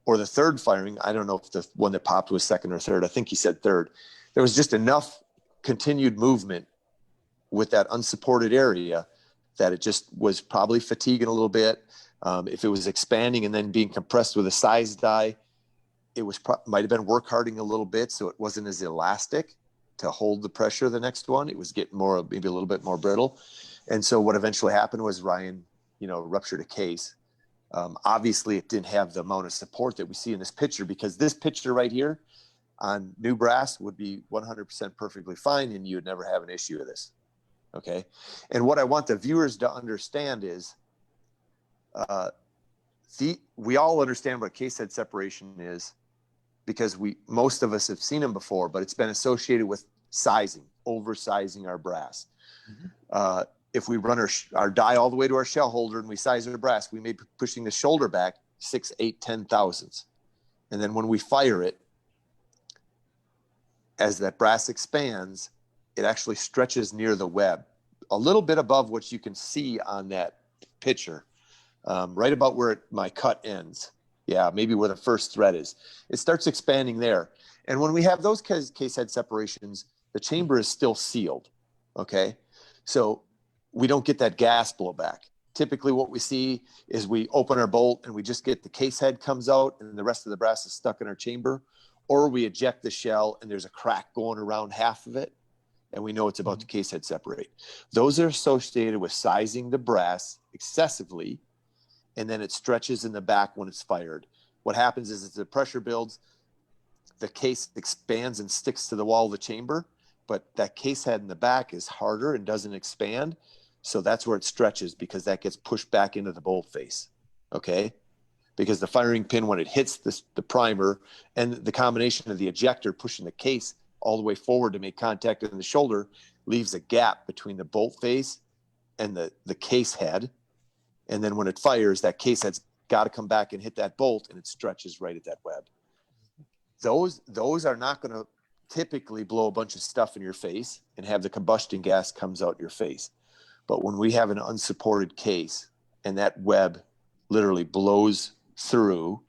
or the third firing, I don't know if the one that popped was second or third. I think he said third. There was just enough continued movement with that unsupported area that it just was probably fatiguing a little bit. If it was expanding and then being compressed with a size die, it was might have been work harding a little bit, so it wasn't as elastic to hold the pressure of the next one. It was getting maybe a little bit more brittle. And so what eventually happened was Ryan, ruptured a case. Obviously, it didn't have the amount of support that we see in this picture, because this picture right here on new brass would be 100% perfectly fine, and you would never have an issue with this. Okay. And what I want the viewers to understand is, we all understand what case head separation is, because most of us have seen them before, but it's been associated with oversizing our brass. Mm-hmm. If we run our die all the way to our shell holder and we size our brass, we may be pushing the shoulder back 6, 8, 10 thousandths. And then when we fire it, as that brass expands, it actually stretches near the web, a little bit above what you can see on that picture, right about where my cut ends. Yeah, maybe where the first thread is. It starts expanding there. And when we have those case head separations, the chamber is still sealed, okay? So we don't get that gas blowback. Typically what we see is we open our bolt and we just get the case head comes out and the rest of the brass is stuck in our chamber, or we eject the shell and there's a crack going around half of it, and we know it's about to case head separate. Those are associated with sizing the brass excessively, and then it stretches in the back when it's fired. What happens is, as the pressure builds, the case expands and sticks to the wall of the chamber, but that case head in the back is harder and doesn't expand. So that's where it stretches, because that gets pushed back into the bolt face. Okay. Because the firing pin, when it hits the primer, and the combination of the ejector pushing the case all the way forward to make contact in the shoulder, leaves a gap between the bolt face and the case head. And then when it fires, that case head's got to come back and hit that bolt, and it stretches right at that web. Those are not going to typically blow a bunch of stuff in your face and have the combustion gas comes out your face. But when we have an unsupported case and that web literally blows through,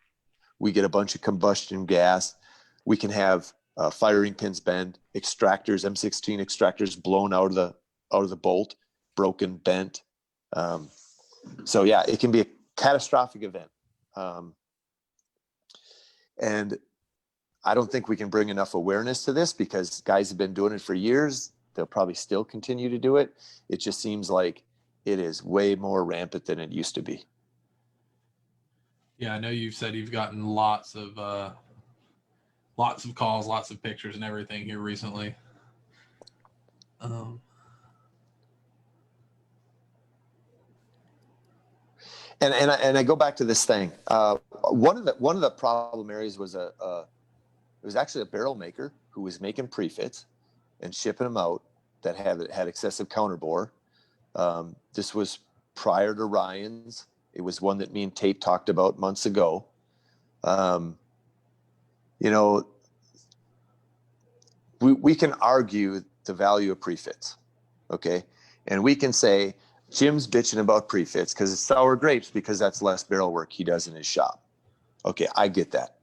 we get a bunch of combustion gas. We can have firing pins bend, extractors, M16 extractors blown out of the bolt, broken, bent. So yeah, it can be a catastrophic event. And I don't think we can bring enough awareness to this because guys have been doing it for years. They'll probably still continue to do it. It just seems like it is way more rampant than it used to be. Yeah, I know you've said you've gotten lots of calls, lots of pictures and everything here recently. And I go back to this thing. One of the problem areas was it was actually a barrel maker who was making prefits and shipping them out that had excessive counterbore. This was prior to Ryan's. It was one that me and Tate talked about months ago. We can argue the value of prefits, okay? And we can say, Jim's bitching about prefits because it's sour grapes because that's less barrel work he does in his shop. Okay, I get that.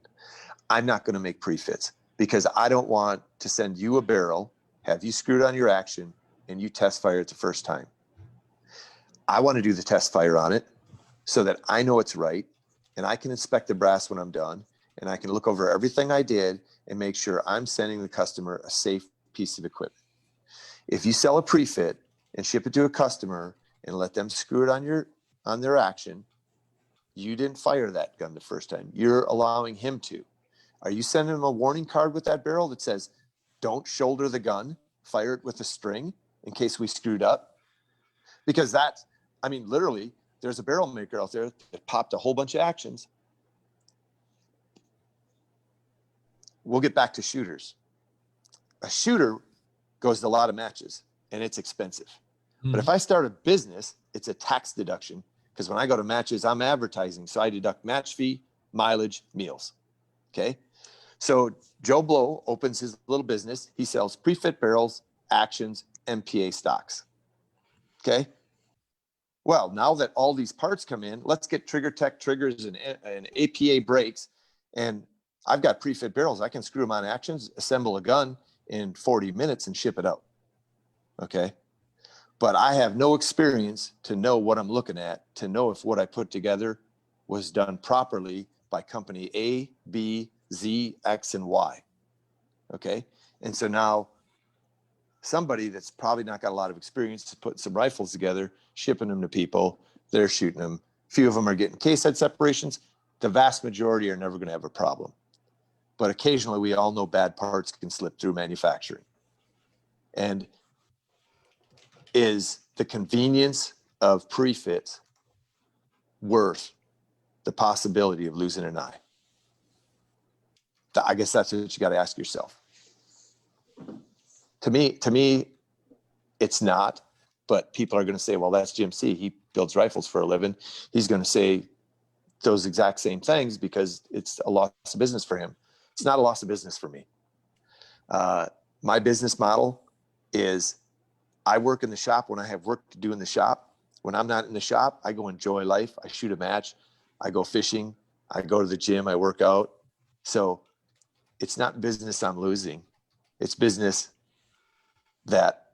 I'm not going to make prefits because I don't want to send you a barrel, have you screwed on your action, and you test fire it the first time. I want to do the test fire on it so that I know it's right, and I can inspect the brass when I'm done, and I can look over everything I did and make sure I'm sending the customer a safe piece of equipment. If you sell a prefit and ship it to a customer and let them screw it on their action, you didn't fire that gun the first time. You're allowing him to. Are you sending him a warning card with that barrel that says, don't shoulder the gun, fire it with a string in case we screwed up? Because literally, there's a barrel maker out there that popped a whole bunch of actions. We'll get back to shooters. A shooter goes to a lot of matches and it's expensive. But if I start a business, it's a tax deduction because when I go to matches, I'm advertising. So I deduct match fee, mileage, meals. Okay. So Joe Blow opens his little business. He sells pre-fit barrels, actions, MPA stocks. Okay. Well, now that all these parts come in, let's get Trigger Tech triggers and APA brakes. And I've got pre-fit barrels. I can screw them on actions, assemble a gun in 40 minutes and ship it out. Okay. But I have no experience to know what I'm looking at, to know if what I put together was done properly by company A, B, Z, X, and Y. Okay. And so now somebody that's probably not got a lot of experience to put some rifles together, shipping them to people, they're shooting them. A few of them are getting case head separations. The vast majority are never going to have a problem. But occasionally we all know bad parts can slip through manufacturing. And is the convenience of prefits worth the possibility of losing an eye? I guess that's what you got to ask yourself. To me, it's not, but people are going to say, well, that's Jim C. He builds rifles for a living. He's going to say those exact same things because it's a loss of business for him. It's not a loss of business for me. My business model is I work in the shop when I have work to do in the shop. When I'm not in the shop, I go enjoy life. I shoot a match. I go fishing. I go to the gym. I work out. So it's not business I'm losing. It's business that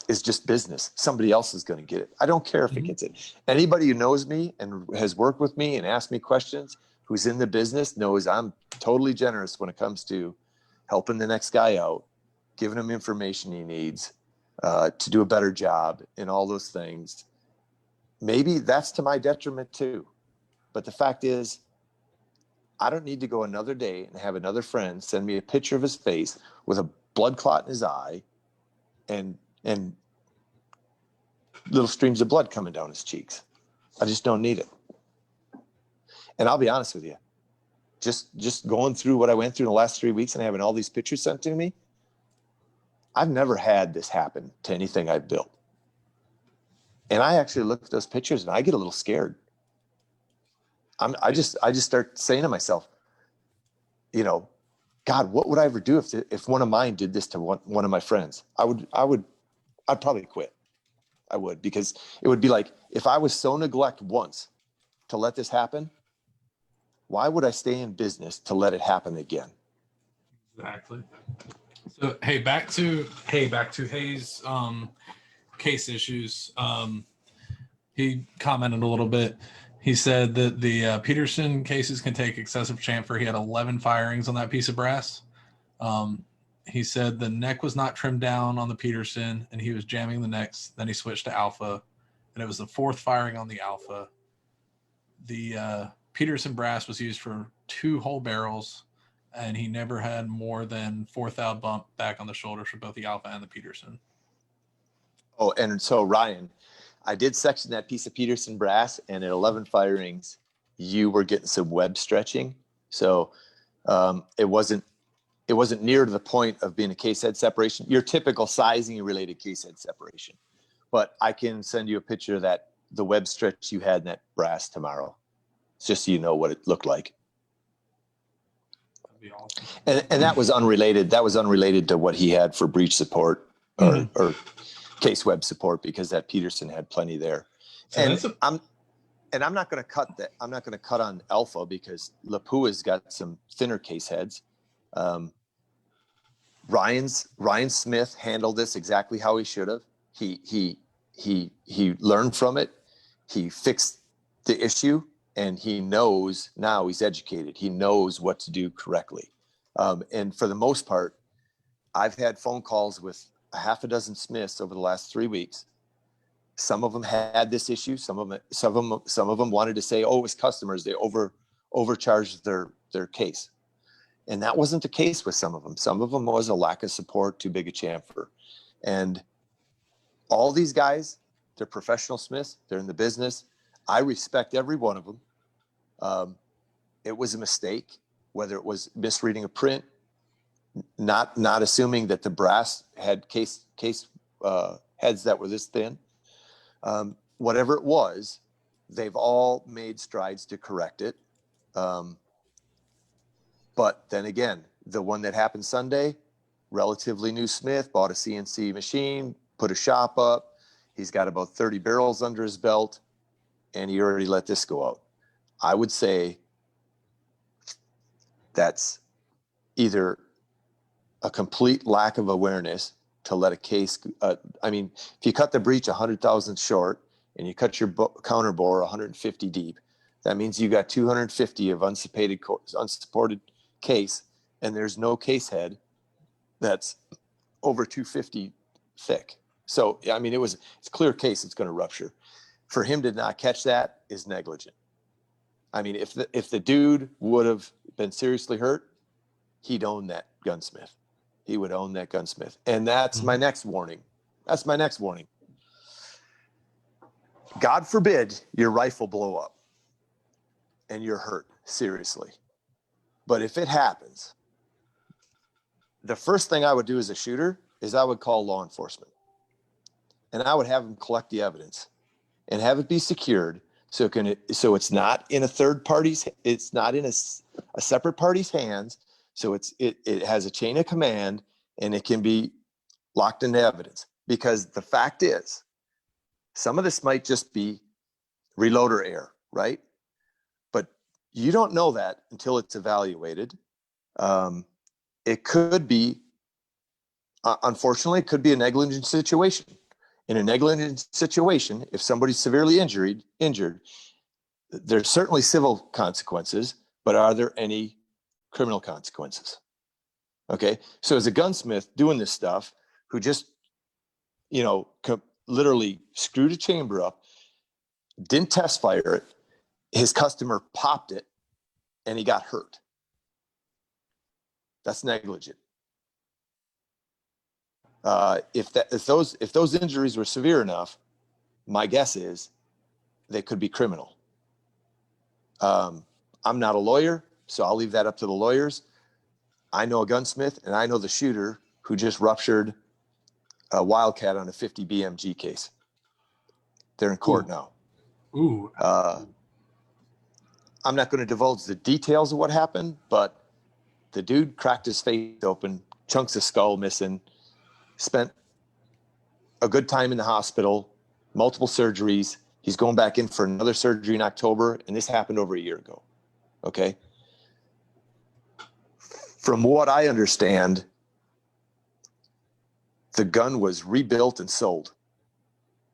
is just business. Somebody else is going to get it. I don't care if it gets it. Anybody who knows me and has worked with me and asked me questions, who's in the business, knows I'm totally generous when it comes to helping the next guy out, giving him information he needs, to do a better job and all those things. Maybe that's to my detriment too. But the fact is, I don't need to go another day and have another friend send me a picture of his face with a blood clot in his eye and little streams of blood coming down his cheeks. I just don't need it. And I'll be honest with you, just going through what I went through in the last 3 weeks and having all these pictures sent to me, I've never had this happen to anything I've built. And I actually look at those pictures and I get a little scared. I just start saying to myself, God, what would I ever do if one of mine did this to one of my friends? I'd probably quit. I would, because it would be like, if I was so neglect once to let this happen, Why would I stay in business to let it happen again? Exactly. So back to Hayes' case issues. He commented a little bit. He said that the Peterson cases can take excessive chamfer. He had 11 firings on that piece of brass. He said the neck was not trimmed down on the Peterson, and he was jamming the necks. Then he switched to alpha, and it was the fourth firing on the alpha. The Peterson brass was used for 2 whole barrels, and he never had more than 4 thou bump back on the shoulders for both the alpha and the Peterson. Oh, and so Ryan, I did section that piece of Peterson brass, and at 11 firings, you were getting some web stretching. So it wasn't near to the point of being a case head separation, your typical sizing related case head separation. But I can send you a picture of that, the web stretch you had in that brass tomorrow, just so you know what it looked like. That'd be awesome. And that was unrelated. That was unrelated to what he had for breech support or case web support, because that Peterson had plenty there. So I'm not going to cut that. I'm not going to cut on alpha because Lapua's got some thinner case heads. Ryan Smith handled this exactly how he should have. He learned from it. He fixed the issue, and he knows now. He's educated. He knows what to do correctly. And for the most part, I've had phone calls with a half a dozen Smiths over the last 3 weeks. Some of them had this issue. Some of them wanted to say, "Oh, it was customers. They overcharged their case." And that wasn't the case with some of them. Some of them was a lack of support, too big a chamfer. And all these guys, they're professional Smiths. They're in the business. I respect every one of them. It was a mistake, whether it was misreading a print, not assuming that the brass had case heads that were this thin. Whatever it was, they've all made strides to correct it. But then again, the one that happened Sunday, relatively new Smith, bought a CNC machine, put a shop up. He's got about 30 barrels under his belt, and he already let this go out. I would say that's either a complete lack of awareness to let a case. If you cut the breech 100 thousandths short and you cut your counter bore 150 deep, that means you got 250 of unsupported case, and there's no case head that's over 250 thick. So it's clear case it's going to rupture. For him to not catch that is negligent. I mean, if the dude would have been seriously hurt, he'd own that gunsmith. He would own that gunsmith. And that's my next warning. God forbid your rifle blow up and you're hurt seriously. But if it happens, the first thing I would do as a shooter is I would call law enforcement. And I would have them collect the evidence and have it be secured so it's not in a third party's, it's not in a separate party's hands. So it has a chain of command and it can be locked into evidence. Because the fact is, some of this might just be reloader error, right? But you don't know that until it's evaluated. It could be, unfortunately, it could be a negligent situation. In a negligent situation, if somebody's severely injured, there's certainly civil consequences, but are there any criminal consequences? Okay, so as a gunsmith doing this stuff, who just, literally screwed a chamber up, didn't test fire it, his customer popped it, and he got hurt. That's negligent. If those injuries were severe enough, my guess is they could be criminal. I'm not a lawyer, so I'll leave that up to the lawyers. I know a gunsmith, and I know the shooter who just ruptured a Wildcat on a 50 BMG case. They're in court now. Ooh. I'm not going to divulge the details of what happened, but the dude cracked his face open, chunks of skull missing, spent a good time in the hospital, multiple surgeries. He's going back in for another surgery in October, and this happened over a year ago. Okay. From what I understand, the gun was rebuilt and sold,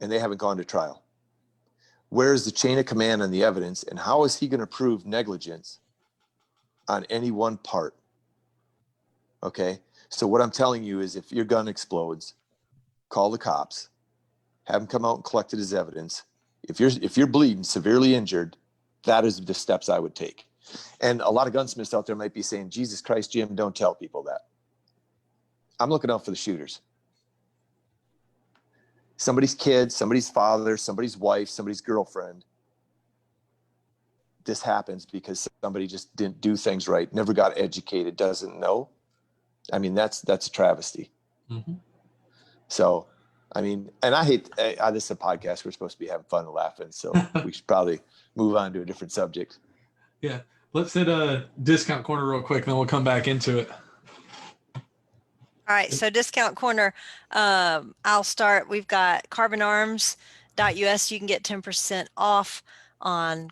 and they haven't gone to trial. Where is the chain of command on the evidence, and how is he going to prove negligence on any one part? Okay. So what I'm telling you is, if your gun explodes, call the cops, have them come out and collect it as evidence. If you're bleeding, severely injured, that is the steps I would take. And a lot of gunsmiths out there might be saying, Jesus Christ, Jim, don't tell people that. I'm looking out for the shooters. Somebody's kid, somebody's father, somebody's wife, somebody's girlfriend. This happens because somebody just didn't do things right, never got educated, doesn't know. I mean, that's a travesty. Mm-hmm. So, I mean, and I hate, this is a podcast. We're supposed to be having fun and laughing. So we should probably move on to a different subject. Yeah. Let's hit a discount corner real quick, then we'll come back into it. All right, so discount corner, I'll start. We've got carbonarms.us. You can get 10% off on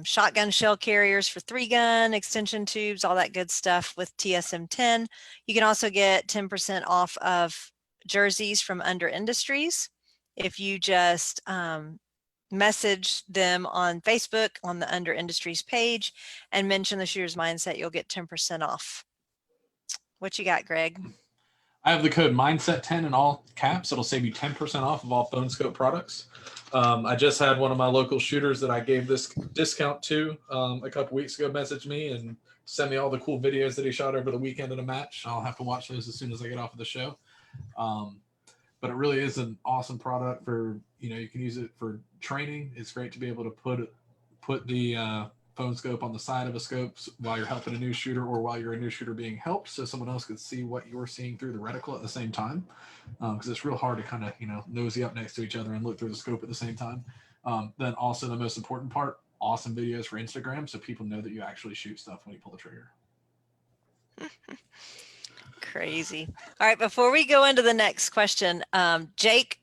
shotgun shell carriers for 3-gun, extension tubes, all that good stuff with TSM10. You can also get 10% off of jerseys from Under Industries. If you just message them on Facebook on the Under Industries page and mention the Shooter's Mindset, you'll get 10% off. What you got, Greg? I have the code Mindset10 in all caps. It'll save you 10% off of all phone scope products. I just had one of my local shooters that I gave this discount to a couple weeks ago message me and send me all the cool videos that he shot over the weekend at a match. I'll have to watch those as soon as I get off of the show. But it really is an awesome product for, you can use it for training. It's great to be able to put the phone scope on the side of a scope while you're helping a new shooter, or while you're a new shooter being helped, so someone else could see what you're seeing through the reticle at the same time, because it's real hard to kind of nosy up next to each other and look through the scope at the same time. Then also the most important part, awesome videos for Instagram, so people know that you actually shoot stuff when you pull the trigger. Crazy. All right, before we go into the next question, Jake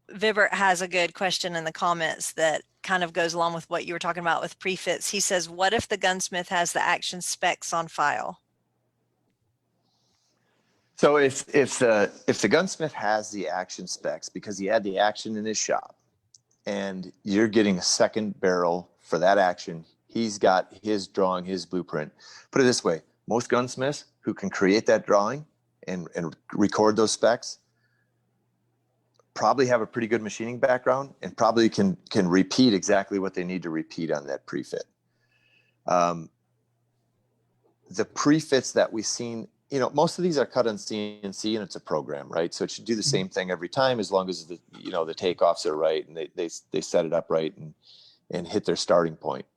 Vibert has a good question in the comments that kind of goes along with what you were talking about with prefits. He says, what if the gunsmith has the action specs on file? So if the gunsmith has the action specs because he had the action in his shop, and you're getting a second barrel for that action, he's got his drawing, his blueprint. Put it this way, most gunsmiths who can create that drawing and record those specs probably have a pretty good machining background and probably can repeat exactly what they need to repeat on that prefit. The prefits that we've seen, most of these are cut on CNC and it's a program, right? So it should do the same thing every time, as long as the takeoffs are right and they set it up right and hit their starting point.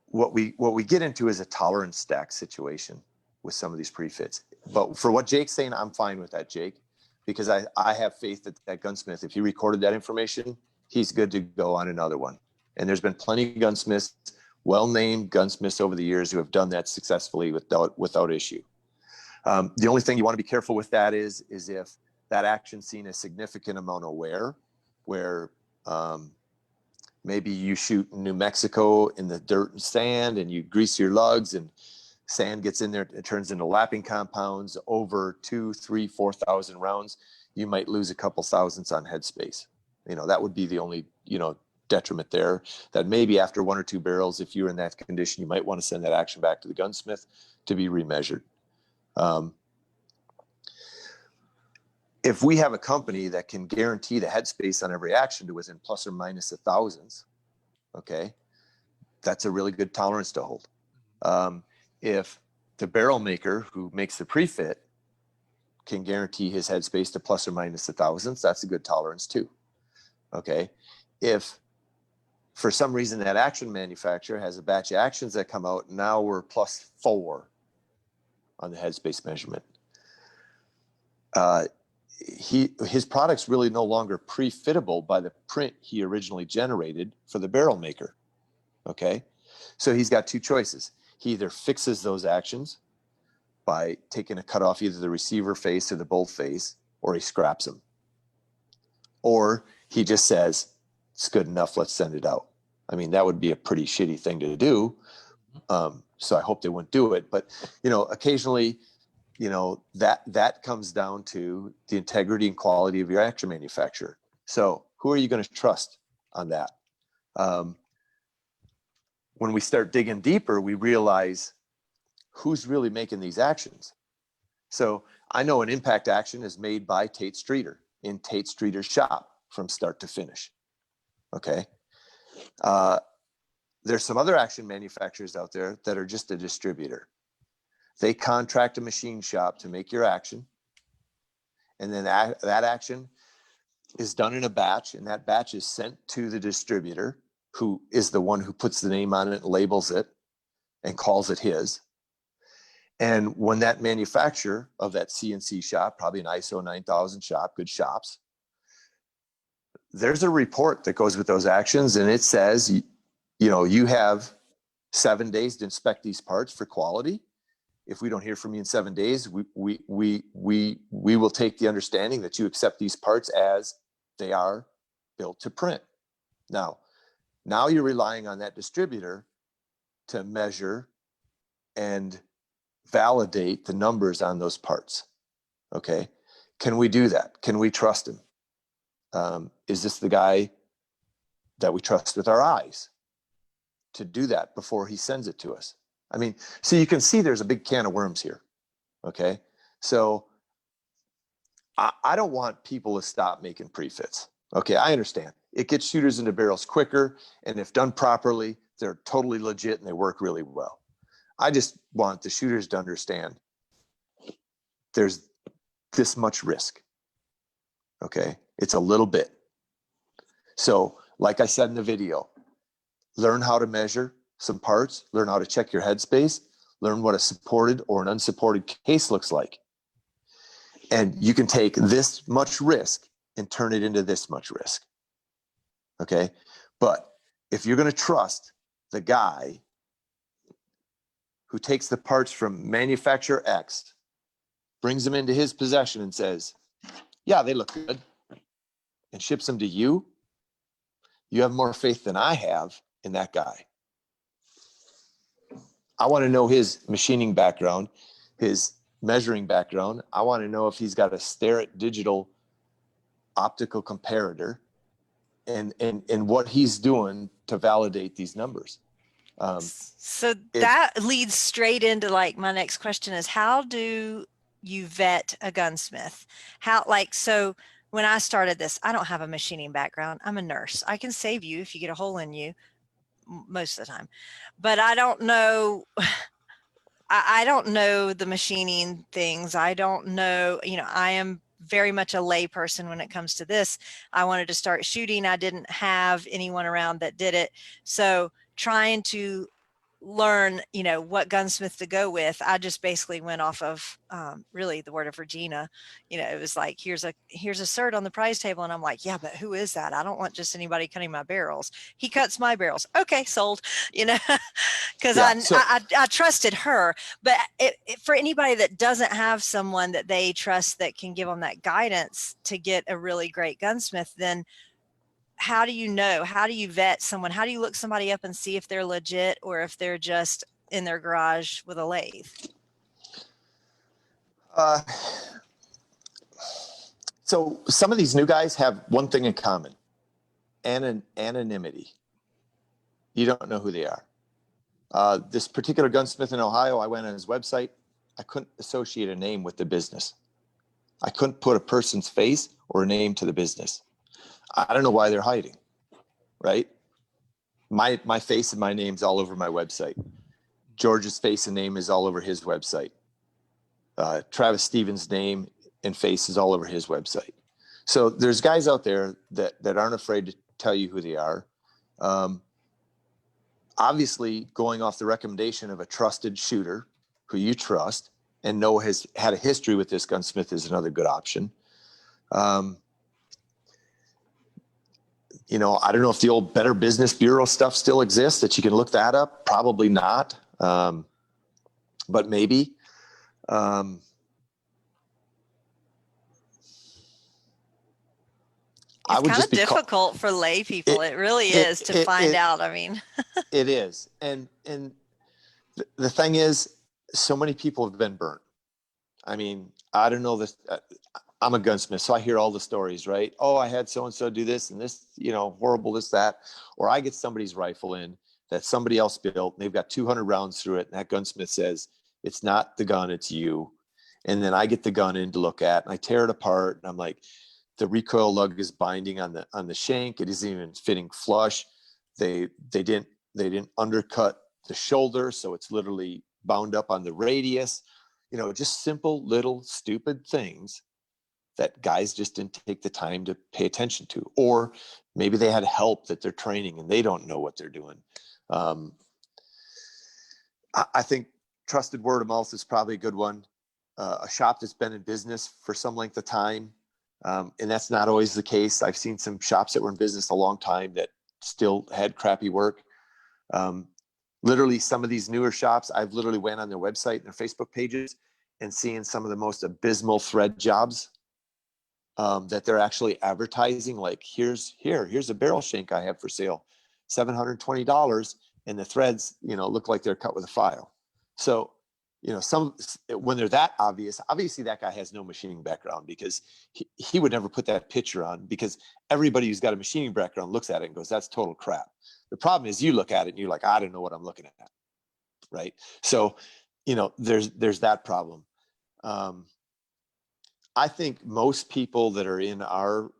What we get into is a tolerance stack situation with some of these prefits. But for what Jake's saying, I'm fine with that, Jake, because I have faith that gunsmith, if he recorded that information, he's good to go on another one. And there's been plenty of gunsmiths, well-named gunsmiths over the years, who have done that successfully without issue. The only thing you want to be careful with that is if that action's seen a significant amount of wear, where maybe you shoot in New Mexico in the dirt and sand and you grease your lugs and sand gets in there, it turns into lapping compounds over 2,000, 3,000, 4,000 rounds. You might lose a couple thousandths on headspace. That would be the only, detriment there, that maybe after 1 or 2 barrels, if you're in that condition, you might want to send that action back to the gunsmith to be remeasured. If we have a company that can guarantee the headspace on every action to within plus or minus a thousandths, okay, that's a really good tolerance to hold. If the barrel maker who makes the prefit can guarantee his headspace to plus or minus a thousandths, that's a good tolerance too. Okay. If for some reason that action manufacturer has a batch of actions that come out, now we're +4 on the headspace measurement. His product's really no longer pre-fittable by the print he originally generated for the barrel maker. Okay. So he's got 2 choices. He either fixes those actions by taking a cut off either the receiver face or the bolt face, or he scraps them. Or he just says, it's good enough, let's send it out. I mean, that would be a pretty shitty thing to do. So I hope they wouldn't do it. But, occasionally, that comes down to the integrity and quality of your action manufacturer. So who are you going to trust on that? When we start digging deeper, we realize who's really making these actions. So I know an impact action is made by Tate Streeter in Tate Streeter's shop from start to finish. Okay. There's some other action manufacturers out there that are just a distributor. They contract a machine shop to make your action. And then that action is done in a batch, and that batch is sent to the distributor, who is the one who puts the name on it, labels it, and calls it his. And when that manufacturer of that CNC shop, probably an ISO 9000 shop, good shops, there's a report that goes with those actions, and it says, you have 7 days to inspect these parts for quality. If we don't hear from you in 7 days, we will take the understanding that you accept these parts as they are built to print. Now you're relying on that distributor to measure and validate the numbers on those parts. Okay. Can we do that? Can we trust him? Is this the guy that we trust with our eyes to do that before he sends it to us? I mean, so you can see there's a big can of worms here. Okay. So I don't want people to stop making pre-fits. Okay. I understand it gets shooters into barrels quicker. And if done properly, they're totally legit and they work really well. I just want the shooters to understand there's this much risk. Okay. It's a little bit. So like I said in the video, learn how to measure some parts, learn how to check your headspace, learn what a supported or an unsupported case looks like. And you can take this much risk and turn it into this much risk. Okay. But if you're going to trust the guy who takes the parts from manufacturer X, brings them into his possession and says, yeah, they look good, and ships them to you, you have more faith than I have in that guy. I want to know his machining background, his measuring background. I want to know if he's got a Starrett digital optical comparator and what he's doing to validate these numbers. So that leads straight into like my next question is, how do you vet a gunsmith? So when I started this, I don't have a machining background. I'm a nurse. I can save you if you get a hole in you most of the time, but I don't know. I don't know the machining things. I don't know, I am very much a lay person when it comes to this. I wanted to start shooting. I didn't have anyone around that did it. So trying to learn, what gunsmith to go with, I just basically went off of really the word of Regina. It was like, here's a cert on the prize table. And I'm like, yeah, but who is that? I don't want just anybody cutting my barrels. He cuts my barrels. Okay, sold, because I trusted her. But for anybody that doesn't have someone that they trust that can give them that guidance to get a really great gunsmith, then how do you know? How do you vet someone? How do you look somebody up and see if they're legit or if they're just in their garage with a lathe? So some of these new guys have one thing in common: anonymity. You don't know who they are. This particular gunsmith in Ohio, I went on his website. I couldn't associate a name with the business. I couldn't put a person's face or a name to the business. I don't know why they're hiding, right? My face and my name's all over my website. George's face and name is all over his website. Travis Stevens' name and face is all over his website. So there's guys out there that aren't afraid to tell you who they are. Obviously, going off the recommendation of a trusted shooter who you trust and know has had a history with this gunsmith is another good option. I don't know if the old Better Business Bureau stuff still exists, that you can look that up. Probably not. But maybe. I It's would kind of just be difficult for lay people. it, It really it, is to it, find it, out. I mean, it is. And the thing is, so many people have been burnt. I mean, I don't know this. I'm a gunsmith, so I hear all the stories, right? Oh, I had so and so do this and this, horrible, this, that. Or I get somebody's rifle in that somebody else built, and they've got 200 rounds through it, and that gunsmith says, it's not the gun, it's you. And then I get the gun in to look at, and I tear it apart, and I'm like, the recoil lug is binding on the shank. It isn't even fitting flush. They didn't undercut the shoulder, so it's literally bound up on the radius. Just simple little stupid things that guys just didn't take the time to pay attention to, or maybe they had help that they're training and they don't know what they're doing. I think trusted word of mouth is probably a good one. A shop that's been in business for some length of time, and that's not always the case. I've seen some shops that were in business a long time that still had crappy work. Literally, some of these newer shops, I've literally went on their website and their Facebook pages and seeing some of the most abysmal thread jobs that they're actually advertising. Like, here's a barrel shank I have for sale, $720, and the threads, look like they're cut with a file. So, when they're that obvious, obviously that guy has no machining background, because he would never put that picture on, because everybody who's got a machining background looks at it and goes, that's total crap. The problem is you look at it and you're like, I don't know what I'm looking at. Right. So, there's that problem. I think most people that are in our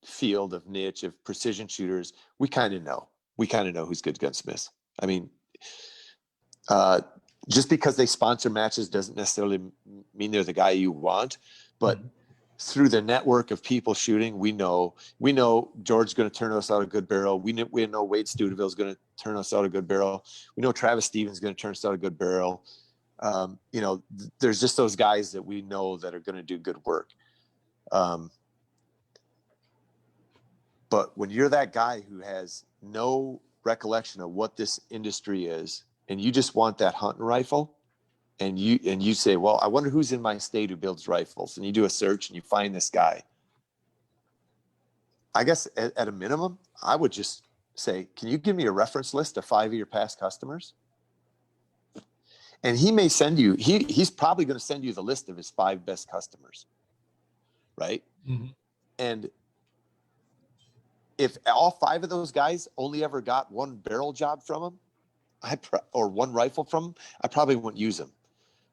field of niche of precision shooters, we kind of know who's good gunsmiths. I mean, just because they sponsor matches doesn't necessarily mean they're the guy you want, but through the network of people shooting, we know George's going to turn us out a good barrel. We know Wade Studeville is going to turn us out a good barrel. We know Travis Stevens is going to turn us out a good barrel. There's just those guys that we know that are going to do good work. But when you're that guy who has no recollection of what this industry is, and you just want that hunting rifle, and you say, well, I wonder who's in my state who builds rifles, and you do a search and you find this guy, I guess at a minimum, I would just say, can you give me a reference list of 5 of your past customers? And he may send you, he's probably going to send you the list of his 5 best customers, right? Mm-hmm. And if all 5 of those guys only ever got one barrel job from him, or one rifle from him, I probably wouldn't use him.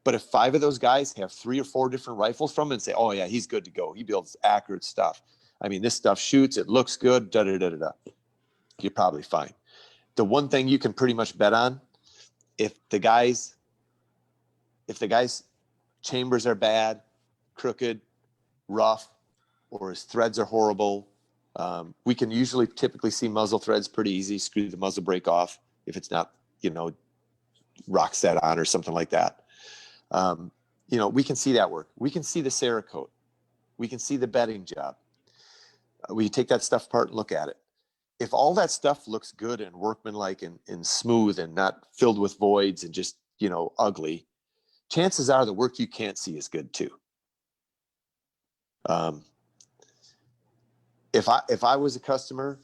But if 5 of those guys have 3 or 4 different rifles from him and say, oh yeah, he's good to go, he builds accurate stuff, I mean, this stuff shoots, it looks good, you're probably fine. The one thing you can pretty much bet on, if the guy's chambers are bad, crooked, rough, or his threads are horrible, we can typically see muzzle threads pretty easy, screw the muzzle brake off if it's not, rock set on or something like that. We can see that work. We can see the Cerakote. We can see the bedding job. We take that stuff apart and look at it. If all that stuff looks good and workmanlike and smooth and not filled with voids and just, ugly, chances are the work you can't see is good too. If I was a customer,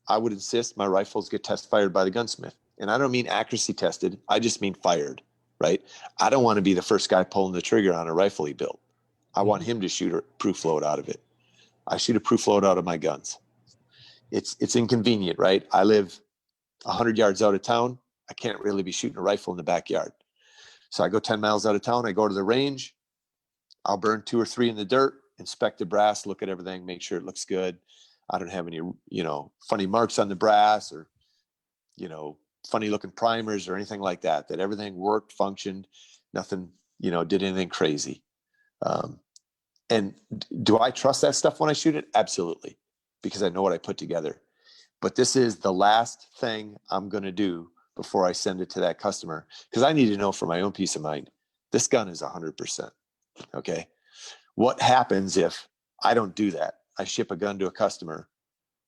I would insist my rifles get test fired by the gunsmith. And I don't mean accuracy tested. I just mean fired, right? I don't want to be the first guy pulling the trigger on a rifle he built. I want him to shoot a proof load out of it. I shoot a proof load out of my guns. It's inconvenient, right? I live 100 yards out of town. I can't really be shooting a rifle in the backyard. So I go 10 miles out of town. I go to the range. I'll burn 2 or 3 in the dirt, inspect the brass, look at everything, make sure it looks good. I don't have any, funny marks on the brass or, funny looking primers or anything like that, that everything worked, functioned, nothing, did anything crazy. And do I trust that stuff when I shoot it? Absolutely. Because I know what I put together. But this is the last thing I'm going to do before I send it to that customer, because I need to know for my own peace of mind, this gun is 100%. Okay. What happens if I don't do that? I ship a gun to a customer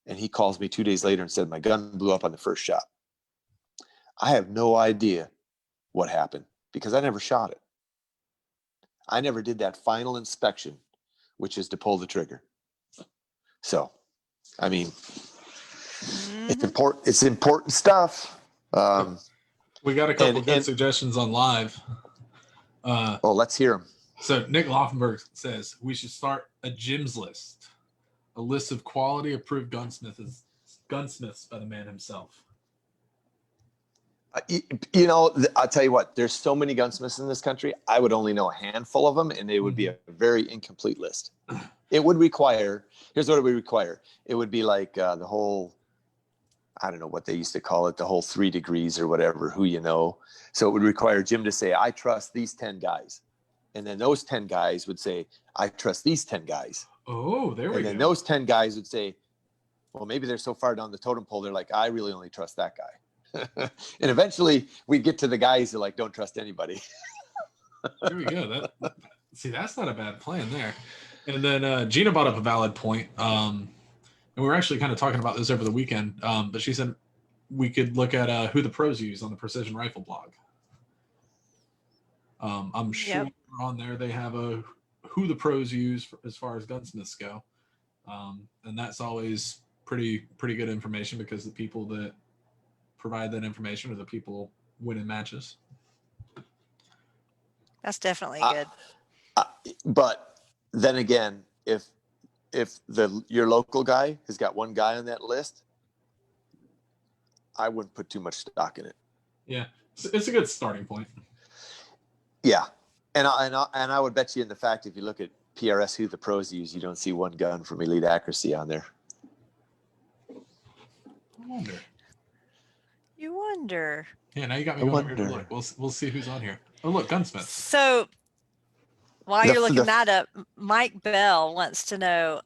and he calls me 2 days later and said, my gun blew up on the first shot. I have no idea what happened because I never shot it. I never did that final inspection, which is to pull the trigger. So, I mean, it's Mhm. important. It's important stuff. We got a couple and- good and- suggestions on live. Let's hear them. So Nick Laufenberg says we should start a gyms list, a list of quality approved gunsmiths by the man himself. I'll tell you what, there's so many gunsmiths in this country. I would only know a handful of them, and it would be a very incomplete list. It would require, here's what it would require. It would be like the whole, I don't know what they used to call it, the whole 3 degrees or whatever, who you know. So it would require Jim to say, I trust these 10 guys. And then those 10 guys would say, I trust these 10 guys. Oh, there we go. And then those 10 guys would say, well, maybe they're so far down the totem pole, they're like, I really only trust that guy. And eventually we get to the guys who like don't trust anybody. There we go. See, that's not a bad plan there. And then Gina brought up a valid point. And we were actually kind of talking about this over the weekend. But she said we could look at who the pros use on the Precision Rifle blog. I'm sure on there they have a who the pros use as far as gunsmiths go. And that's always pretty good information, because the people that provide that information are the people winning matches. That's definitely good. But then again, if your local guy has got one guy on that list, I wouldn't put too much stock in it. Yeah, it's a good starting point. Yeah, and I would bet you in the fact, if you look at PRS who the pros use, you don't see one gun from Elite Accuracy on there. I wonder. You wonder. Yeah, now you got me going over here to look. We'll see who's on here. Oh, look, Gunsmith. So while you're looking that up, Mike Bell wants to know,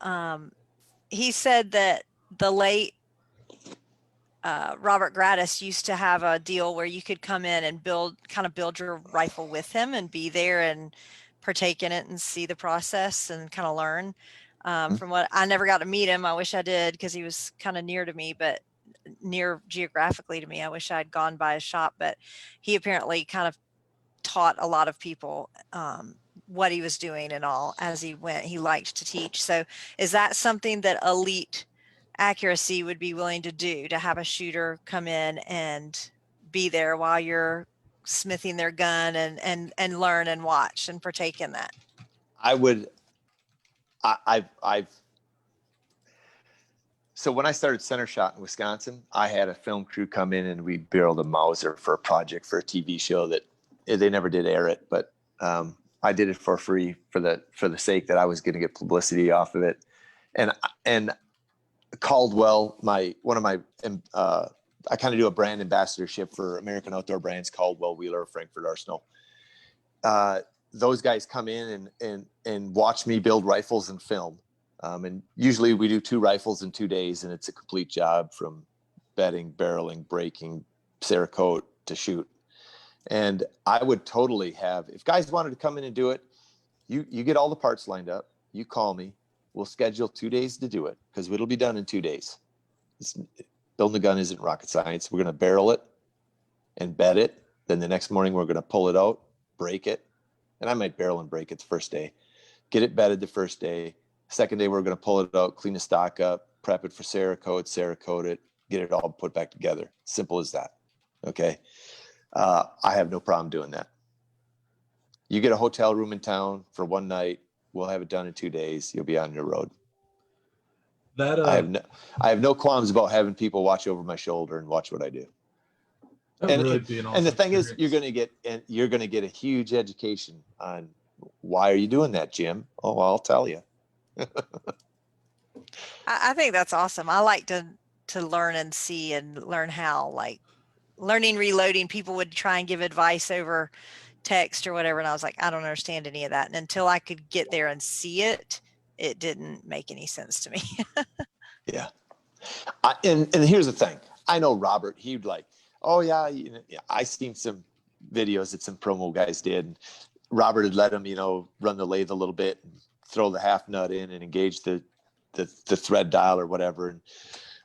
he said that the late Robert Gratis used to have a deal where you could come in and build your rifle with him and be there and partake in it and see the process and kind of learn. From what I never got to meet him. I wish I did, because he was kind of near to me, but near geographically to me. I wish I'd gone by his shop, but he apparently kind of taught a lot of people what he was doing and all as he went. He liked to teach. So is that something that Elite Accuracy would be willing to do, to have a shooter come in and be there while you're smithing their gun and learn and watch and partake in that? So when I started Center Shot in Wisconsin, I had a film crew come in and we barreled a Mauser for a project for a TV show that they never did air it, but I did it for free for the sake that I was going to get publicity off of it. And Caldwell, I kind of do a brand ambassadorship for American Outdoor Brands, Caldwell, Wheeler, Frankfurt Arsenal. Those guys come in and watch me build rifles and film. And usually we do 2 rifles in 2 days, and it's a complete job from bedding, barreling, braking, Cerakote to shoot. And I would totally have, if guys wanted to come in and do it, you get all the parts lined up, you call me, we'll schedule 2 days to do it, because it'll be done in 2 days. Building a gun isn't rocket science. We're going to barrel it and bed it. Then the next morning we're going to pull it out, break it. And I might barrel and break it the first day, get it bedded the first day. Second day, we're going to pull it out, clean the stock up, prep it for Cerakote it, get it all put back together. Simple as that. Okay. I have no problem doing that. You get a hotel room in town for one night. We'll have it done in 2 days. You'll be on your road. I have no qualms about having people watch over my shoulder and watch what I do. That would really be an awesome and the thing experience. is, you're going to get a huge education on why are you doing that, Jim? Oh, I'll tell you. I think that's awesome. I like to learn and see and learn how, like learning, reloading. People would try and give advice over text or whatever. And I was like, I don't understand any of that. And until I could get there and see it, it didn't make any sense to me. Yeah. And here's the thing. I know Robert, he'd like, oh yeah, I seen some videos that some promo guys did. Robert had let him, run the lathe a little bit and throw the half nut in and engage the thread dial or whatever. And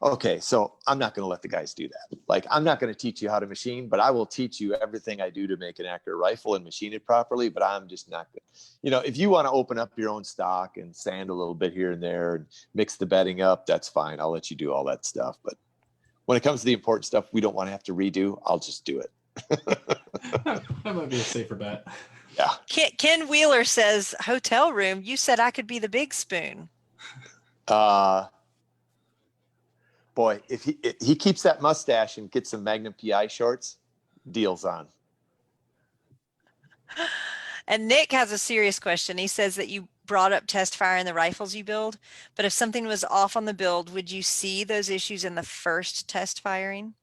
Okay, so I'm not going to let the guys do that. Like, I'm not going to teach you how to machine, but I will teach you everything I do to make an accurate rifle and machine it properly. But I'm just not good. You know, if you want to open up your own stock and sand a little bit here and there and mix the bedding up, that's fine. I'll let you do all that stuff. But when it comes to the important stuff we don't want to have to redo, I'll just do it. That might be a safer bet. Yeah. Ken Wheeler says, hotel room, you said I could be the big spoon. Boy, if he keeps that mustache and gets some Magnum PI shorts, deal's on. And Nick has a serious question. He says that you brought up test firing the rifles you build, but if something was off on the build, would you see those issues in the first test firing?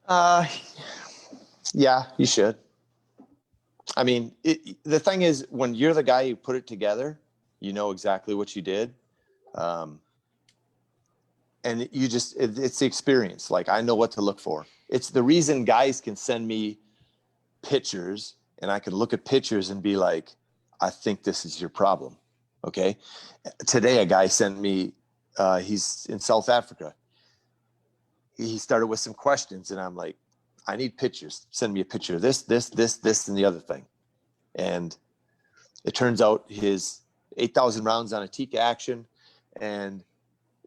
Yeah, you should. I mean, the thing is, when you're the guy who put it together, you know exactly what you did. And you just, it's the experience. Like, I know what to look for. It's the reason guys can send me pictures and I can look at pictures and be like, I think this is your problem. Okay. Today, a guy sent me, he's in South Africa. He started with some questions and I'm like, I need pictures. Send me a picture of this, and the other thing. And it turns out his 8,000 rounds on a Tika action and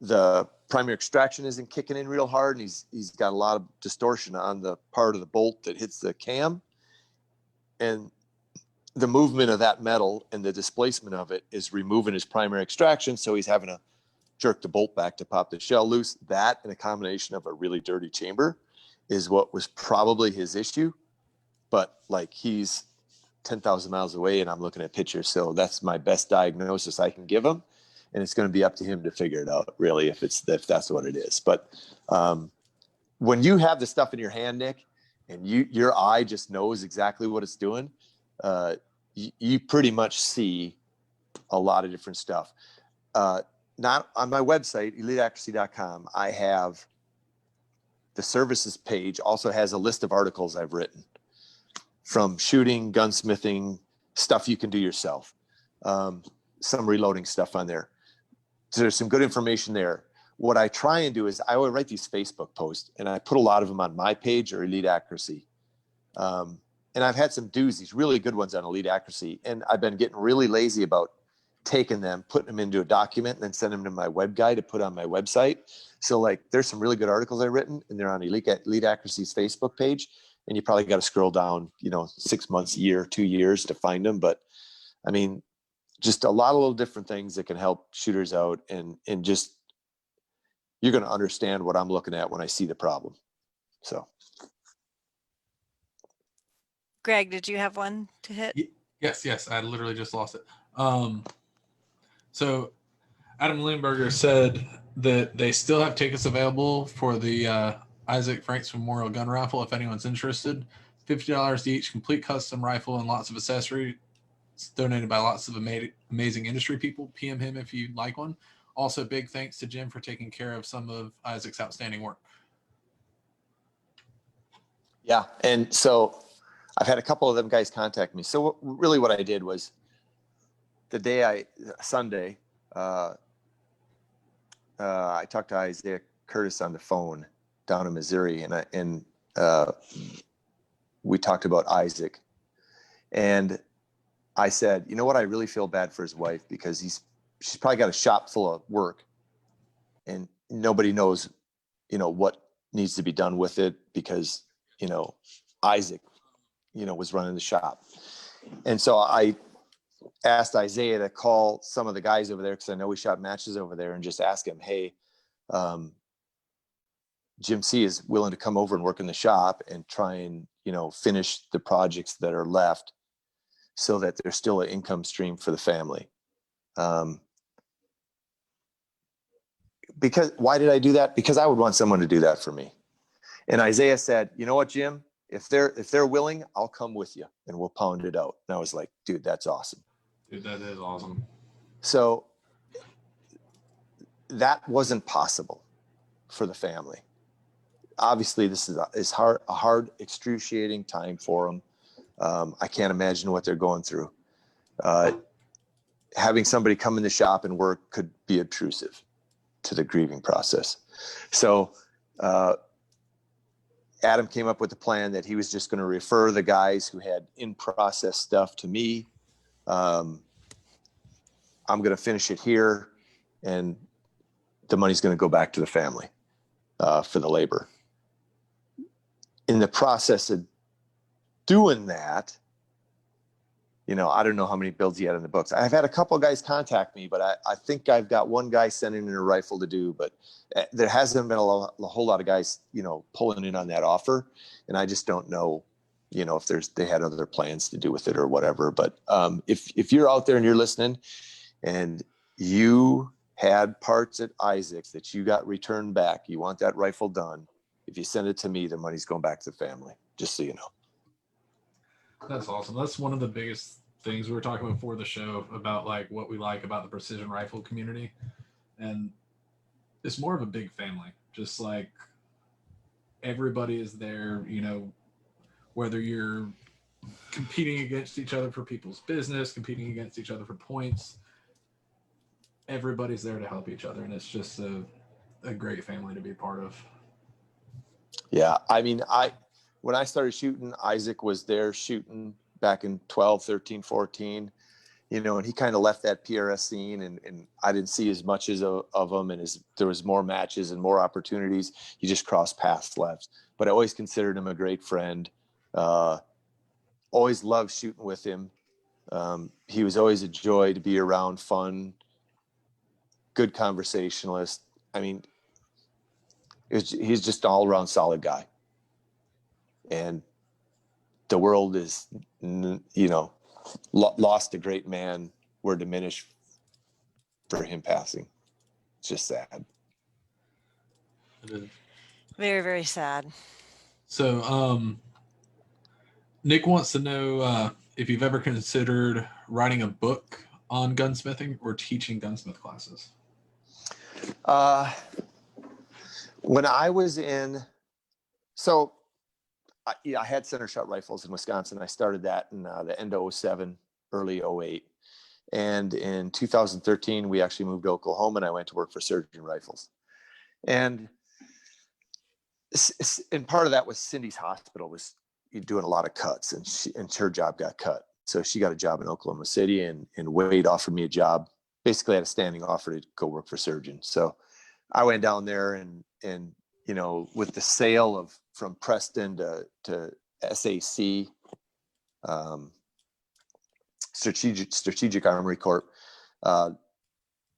the primary extraction isn't kicking in real hard, and he's got a lot of distortion on the part of the bolt that hits the cam, and the movement of that metal and the displacement of it is removing his primary extraction, so he's having to jerk the bolt back to pop the shell loose. That and a combination of a really dirty chamber is what was probably his issue. But like, he's 10,000 miles away and I'm looking at pictures, so that's my best diagnosis I can give him. And it's going to be up to him to figure it out, really, if that's what it is. But when you have the stuff in your hand, Nick, and your eye just knows exactly what it's doing, you pretty much see a lot of different stuff. Not on my website, eliteaccuracy.com, I have the services page also has a list of articles I've written, from shooting, gunsmithing, stuff you can do yourself, some reloading stuff on there. So there's some good information there. What I try and do is I would write these Facebook posts, and I put a lot of them on my page or Elite Accuracy. And I've had some doozies, really good ones on Elite Accuracy. And I've been getting really lazy about taking them, putting them into a document, and then send them to my web guy to put on my website. So like, there's some really good articles I've written, and they're on Elite Accuracy's Facebook page. And you probably got to scroll down, 6 months, a year, 2 years to find them. But I mean, just a lot of little different things that can help shooters out, and just, you're going to understand what I'm looking at when I see the problem. So. Greg, did you have one to hit? Yes. I literally just lost it. So Adam Lindberger said that they still have tickets available for the Isaac Franks Memorial Gun Raffle. If anyone's interested, $50 each, complete custom rifle and lots of accessories. It's donated by lots of amazing industry people. PM him if you'd like one. Also, big thanks to Jim for taking care of some of Isaac's outstanding work. Yeah. And so I've had a couple of them guys contact me. So really what I did was, Sunday, I talked to Isaiah Curtis on the phone down in Missouri, and we talked about Isaac. And I said, you know what? I really feel bad for his wife, because she's probably got a shop full of work and nobody knows, what needs to be done with it, because, Isaac, was running the shop. And so I asked Isaiah to call some of the guys over there, because I know we shot matches over there, and just ask him, hey, Jim C is willing to come over and work in the shop and try and, finish the projects that are left, so that there's still an income stream for the family. Because why did I do that? Because I would want someone to do that for me. And Isaiah said, you know what, Jim, if they're willing, I'll come with you and we'll pound it out. And I was like, dude, that's awesome. Dude, that is awesome. So that wasn't possible for the family. Obviously, this is a hard, excruciating time for them. I can't imagine what they're going through. Having somebody come in the shop and work could be obtrusive. to the grieving process. So Adam came up with the plan that he was just going to refer the guys who had in-process stuff to me. I'm going to finish it here, and the money's going to go back to the family for the labor. In the process of doing that, I don't know how many builds he had in the books. I've had a couple of guys contact me, but I think I've got one guy sending in a rifle to do, but there hasn't been a whole lot of guys, pulling in on that offer. And I just don't know, if they had other plans to do with it or whatever. But if you're out there and you're listening and you had parts at Isaac's that you got returned back, you want that rifle done, if you send it to me, the money's going back to the family, just so you know. That's awesome. That's one of the biggest things we were talking about before the show about like what we like about the precision rifle community. And it's more of a big family, just like everybody is there, whether you're competing against each other for people's business, competing against each other for points, everybody's there to help each other. And it's just a great family to be part of. Yeah. I mean, when I started shooting, Isaac was there shooting back in 12, 13, 14, and he kind of left that PRS scene and I didn't see as much of him. And there was more matches and more opportunities. He just crossed paths left, but I always considered him a great friend. Always loved shooting with him. He was always a joy to be around, fun, good conversationalist. I mean, he's just an all around solid guy. And the world is, lost a great man. We're diminished for him passing. It's just sad. Very, very sad. So, Nick wants to know if you've ever considered writing a book on gunsmithing or teaching gunsmith classes. When I was I had center shot rifles in Wisconsin. I started that in the end of 07, early 08. And in 2013, we actually moved to Oklahoma and I went to work for Surgeon Rifles. And part of that was Cindy's hospital was doing a lot of cuts and her job got cut. So she got a job in Oklahoma City and Wade offered me a job. Basically had a standing offer to go work for Surgeon. So I went down there and with the sale from Preston to SAC, Strategic Armory Corp,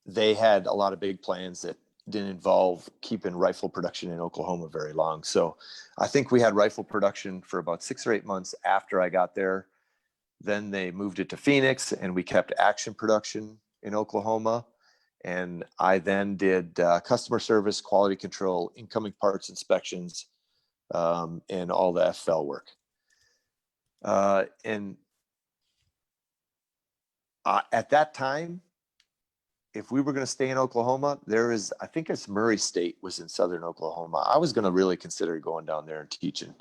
they had a lot of big plans that didn't involve keeping rifle production in Oklahoma very long. So I think we had rifle production for about 6 or 8 months after I got there. Then they moved it to Phoenix and we kept action production in Oklahoma. And I then did customer service, quality control, incoming parts inspections, and all the FL work. And at that time, if we were going to stay in Oklahoma, I think it's Murray State was in southern Oklahoma. I was going to really consider going down there and teaching.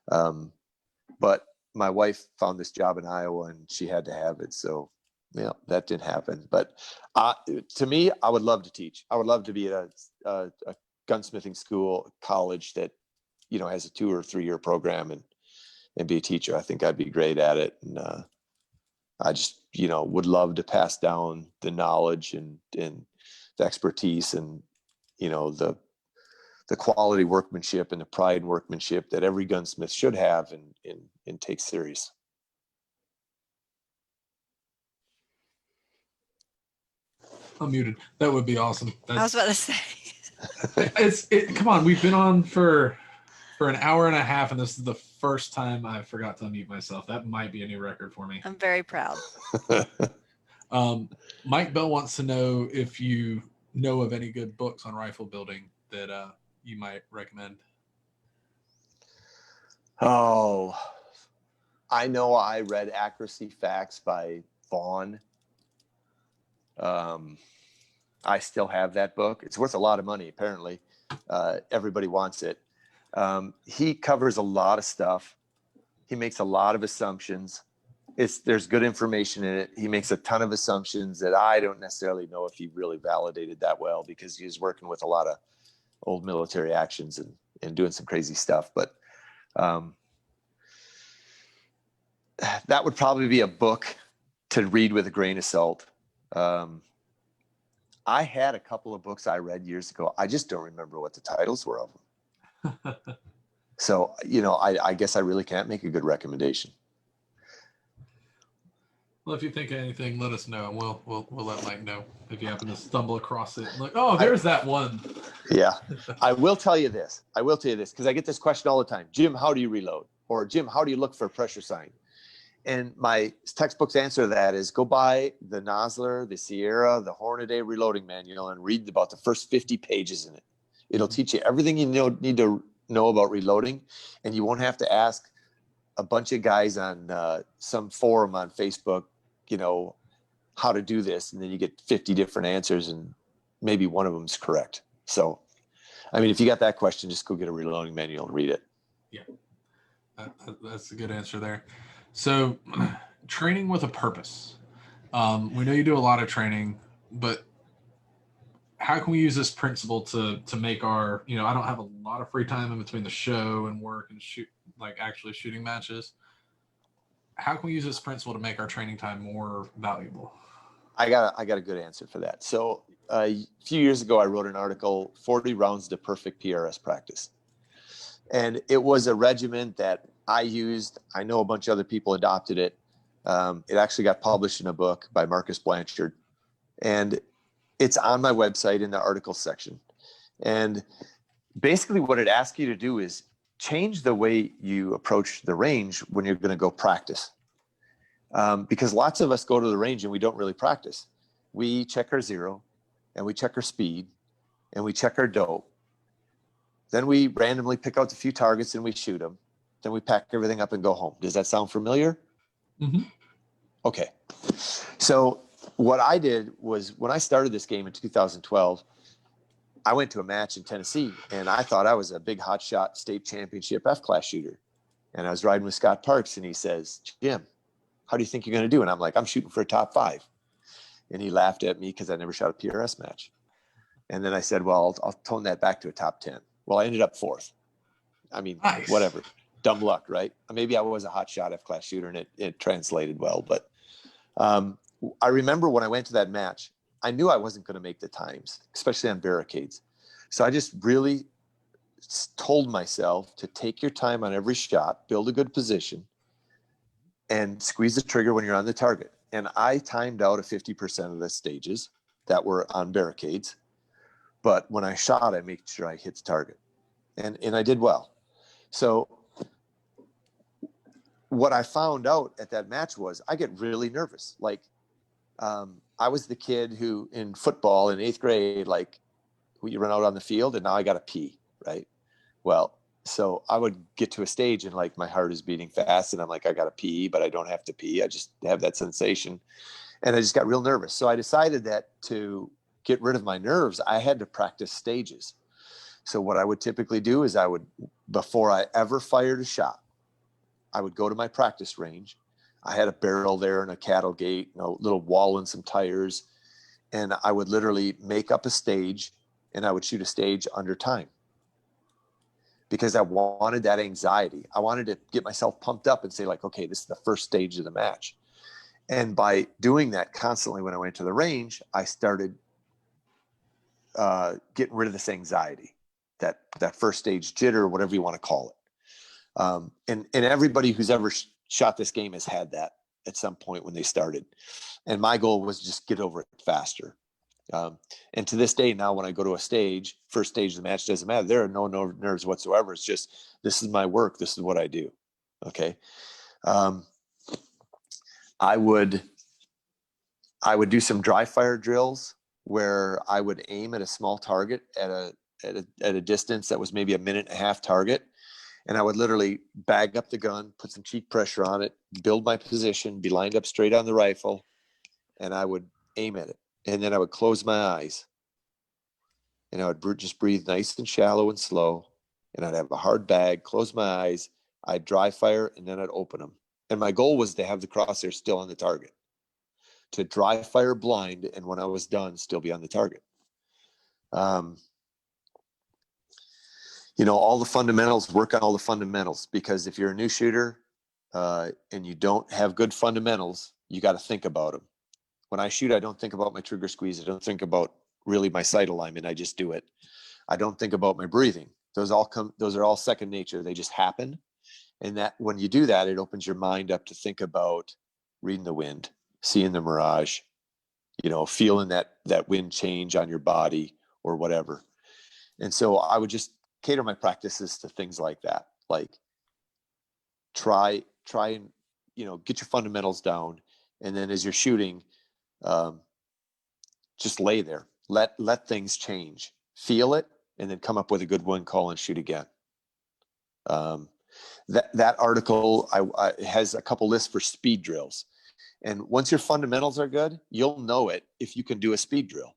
But my wife found this job in Iowa and she had to have it. So that didn't happen. But to me, I would love to teach. I would love to be at a gunsmithing school, college that, has a 2 or 3 year program and be a teacher. I think I'd be great at it. And I just, would love to pass down the knowledge and the expertise and, the quality workmanship and the pride in workmanship that every gunsmith should have and take serious. I'm muted. That would be awesome. I was about to say. Come on, we've been on for an hour and a half, and this is the first time I forgot to unmute myself. That might be a new record for me. I'm very proud. Mike Bell wants to know if you know of any good books on rifle building that you might recommend. Oh, I know I read Accuracy Facts by Vaughn. I still have that book. It's worth a lot of money, apparently. Everybody wants it. He covers a lot of stuff. He makes a lot of assumptions. there's good information in it. He makes a ton of assumptions that I don't necessarily know if he really validated that well, because he was working with a lot of old military actions and doing some crazy stuff. But that would probably be a book to read with a grain of salt. I had a couple of books I read years ago. I just don't remember what the titles were of them. So, I guess I really can't make a good recommendation. Well, if you think of anything, let us know, and we'll let Mike know if you happen to stumble across it. Like, oh, there's that one. Yeah, I will tell you this because I get this question all the time. Jim, how do you reload? Or Jim, how do you look for a pressure sign? And my textbook's answer to that is go buy the Nosler, the Sierra, the Hornaday reloading manual and read about the first 50 pages in it. It'll teach you everything you need to know about reloading, and you won't have to ask a bunch of guys on some forum on Facebook, how to do this. And then you get 50 different answers and maybe one of them is correct. So, I mean, if you got that question, just go get a reloading manual and read it. Yeah, that's a good answer there. So training with a purpose. We know you do a lot of training, but how can we use this principle to make our, I don't have a lot of free time in between the show and work and actually shooting matches. How can we use this principle to make our training time more valuable? I got a good answer for that. So a few years ago, I wrote an article, 40 rounds to perfect PRS practice. And it was a regimen that I used. I know a bunch of other people adopted it. It actually got published in a book by Marcus Blanchard. And it's on my website in the article section. And basically what it asks you to do is change the way you approach the range when you're going to go practice. Because lots of us go to the range and we don't really practice. We check our zero and we check our speed and we check our dope. Then we randomly pick out a few targets and we shoot them. Then we pack everything up and go home. Does that sound familiar? Mm-hmm. Okay. So what I did was when I started this game in 2012, I went to a match in Tennessee and I thought I was a big hotshot state championship F-class shooter. And I was riding with Scott Parks and he says, Jim, how do you think you're going to do? And I'm like, I'm shooting for a top 5. And he laughed at me because I never shot a PRS match. And then I said, well, I'll tone that back to a top 10. Well, I ended up 4th. I mean, nice. Whatever. Dumb luck, right? Maybe I was a hotshot F-class shooter and it translated well. But I remember when I went to that match, I knew I wasn't going to make the times, especially on barricades. So I just really told myself to take your time on every shot, build a good position, and squeeze the trigger when you're on the target. And I timed out a 50% of the stages that were on barricades. But when I shot, I made sure I hit the target. And I did well. So what I found out at that match was I get really nervous. Like, I was the kid who in football in 8th grade, like you run out on the field and now I got to pee, right? Well, so I would get to a stage and like my heart is beating fast and I'm like, I got to pee, but I don't have to pee. I just have that sensation. And I just got real nervous. So I decided that to get rid of my nerves, I had to practice stages. So what I would typically do is before I ever fired a shot, I would go to my practice range. I had a barrel there and a cattle gate, a little wall and some tires. And I would literally make up a stage and I would shoot a stage under time because I wanted that anxiety. I wanted to get myself pumped up and say like, okay, this is the first stage of the match. And by doing that constantly when I went to the range, I started getting rid of this anxiety, that first stage jitter, whatever you want to call it. And everybody who's ever shot this game has had that at some point when they started. And my goal was just get over it faster. And to this day now, when I go to a stage, first stage of the match doesn't matter. There are no nerves whatsoever. It's just, this is my work. This is what I do. Okay. I would do some dry fire drills where I would aim at a small target at a distance that was maybe a 1.5 minute target. And I would literally bag up the gun, put some cheek pressure on it, build my position, be lined up straight on the rifle, and I would aim at it. And then I would close my eyes. And I would just breathe nice and shallow and slow. And I'd have a hard bag, close my eyes. I'd dry fire, and then I'd open them. And my goal was to have the crosshair still on the target, to dry fire blind, and when I was done, still be on the target. All the fundamentals, work on all the fundamentals, because if you're a new shooter and you don't have good fundamentals, you got to think about them. When I shoot, I don't think about my trigger squeeze. I don't think about really my sight alignment. I just do it. I don't think about my breathing. Those are all second nature. They just happen. And that when you do that, it opens your mind up to think about reading the wind, seeing the mirage, feeling that wind change on your body or whatever. And so I would just cater my practices to things like that. Like try and, get your fundamentals down. And then as you're shooting, just lay there, let things change, feel it, and then come up with a good wind call and shoot again. That article has a couple lists for speed drills. And once your fundamentals are good, you'll know it if you can do a speed drill.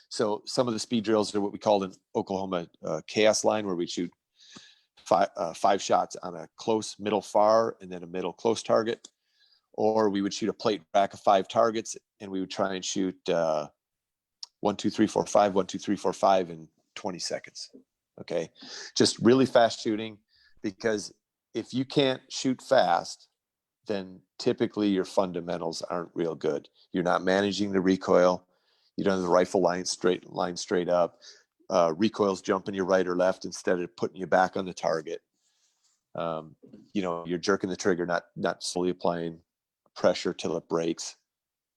So some of the speed drills are what we called in Oklahoma chaos line, where we shoot five shots on a close, middle, far, and then a middle close target. Or we would shoot a plate rack of 5 targets, and we would try and shoot 1, 2, 3, 4, 5, 1, 2, 3, 4, 5 in 20 seconds. Okay. Just really fast shooting, because if you can't shoot fast, then typically your fundamentals aren't real good. You're not managing the recoil. You don't have the rifle line straight up. Recoil's jumping you right or left instead of putting you back on the target. You're jerking the trigger, not slowly applying pressure till it breaks.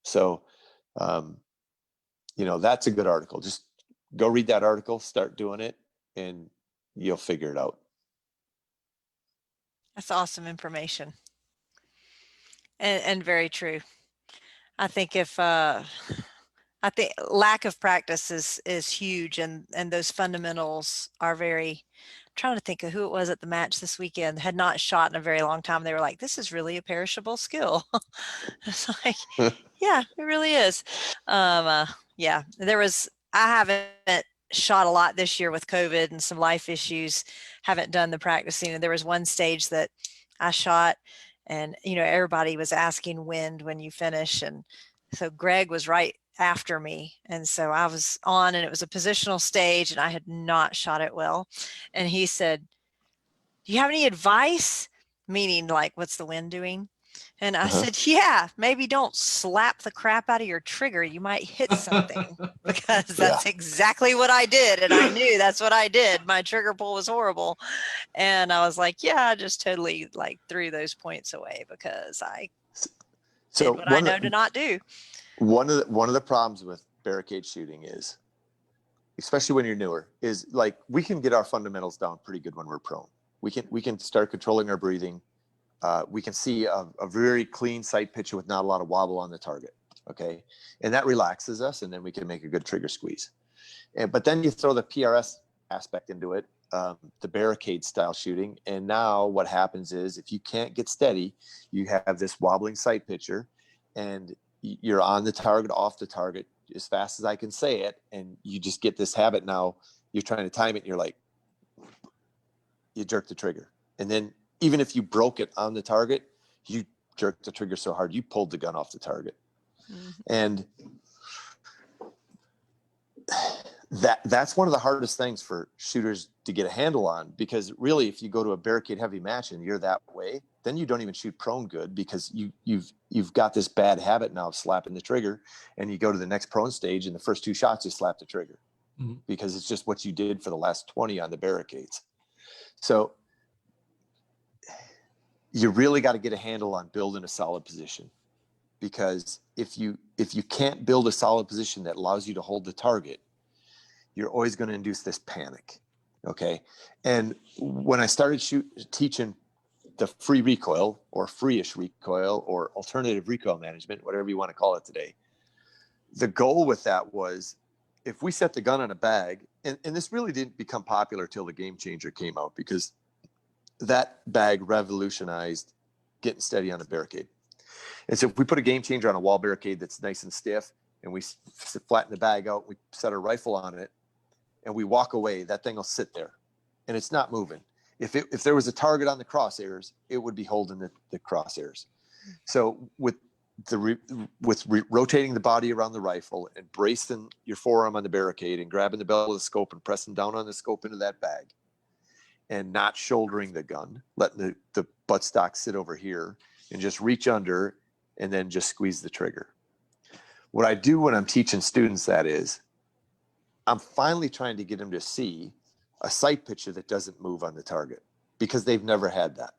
So, that's a good article. Just go read that article, start doing it, and you'll figure it out. That's awesome information. And very true. I think I think lack of practice is huge, and those fundamentals are very. I'm trying to think of who it was at the match this weekend, had not shot in a very long time. They were like, "This is really a perishable skill." It's like, yeah, it really is. Yeah, I haven't shot a lot this year with COVID and some life issues. Haven't done the practicing, and there was one stage that I shot, and everybody was asking wind when you finish, and so Greg was right after me, and so I was on, and it was a positional stage, and I had not shot it well, and he said, "Do you have any advice?" Meaning, like, what's the wind doing? And I said, "Yeah, maybe don't slap the crap out of your trigger. You might hit something." Because that's exactly what I did, and I knew that's what I did. My trigger pull was horrible, and I was like, "Yeah, I just totally threw those points away because I did what I know to not do." One of the problems with barricade shooting is, especially when you're newer, is we can get our fundamentals down pretty good when we're prone. We can start controlling our breathing. We can see a very clean sight picture with not a lot of wobble on the target. Okay. And that relaxes us, and then we can make a good trigger squeeze. But then you throw the PRS aspect into it, the barricade style shooting. And now what happens is, if you can't get steady, you have this wobbling sight picture, and you're on the target, off the target, as fast as I can say it. And you just get this habit. Now you're trying to time it, and you're like, you jerk the trigger. And then even if you broke it on the target, you jerked the trigger so hard, you pulled the gun off the target. Mm-hmm. And that's one of the hardest things for shooters to get a handle on, because really, if you go to a barricade heavy match and you're that way, then you don't even shoot prone good, because you've got this bad habit now of slapping the trigger, and you go to the next prone stage, and the first 2 shots you slap the trigger, because it's just what you did for the last 20 on the barricades. So you really got to get a handle on building a solid position, because if you can't build a solid position that allows you to hold the target, you're always going to induce this panic. Okay. And when I started teaching the free recoil, or free-ish recoil, or alternative recoil management, whatever you want to call it today, the goal with that was, if we set the gun on a bag, and this really didn't become popular till the Game Changer came out, because that bag revolutionized getting steady on a barricade. And so if we put a Game Changer on a wall barricade that's nice and stiff, and we flatten the bag out, we set a rifle on it, and we walk away, that thing will sit there, and it's not moving. If there was a target on the crosshairs, it would be holding the crosshairs. So with rotating the body around the rifle and bracing your forearm on the barricade and grabbing the bell of the scope and pressing down on the scope into that bag, and not shouldering the gun, letting the buttstock sit over here and just reach under and then just squeeze the trigger. What I do when I'm teaching students that is, I'm finally trying to get them to see a sight picture that doesn't move on the target because they've never had that.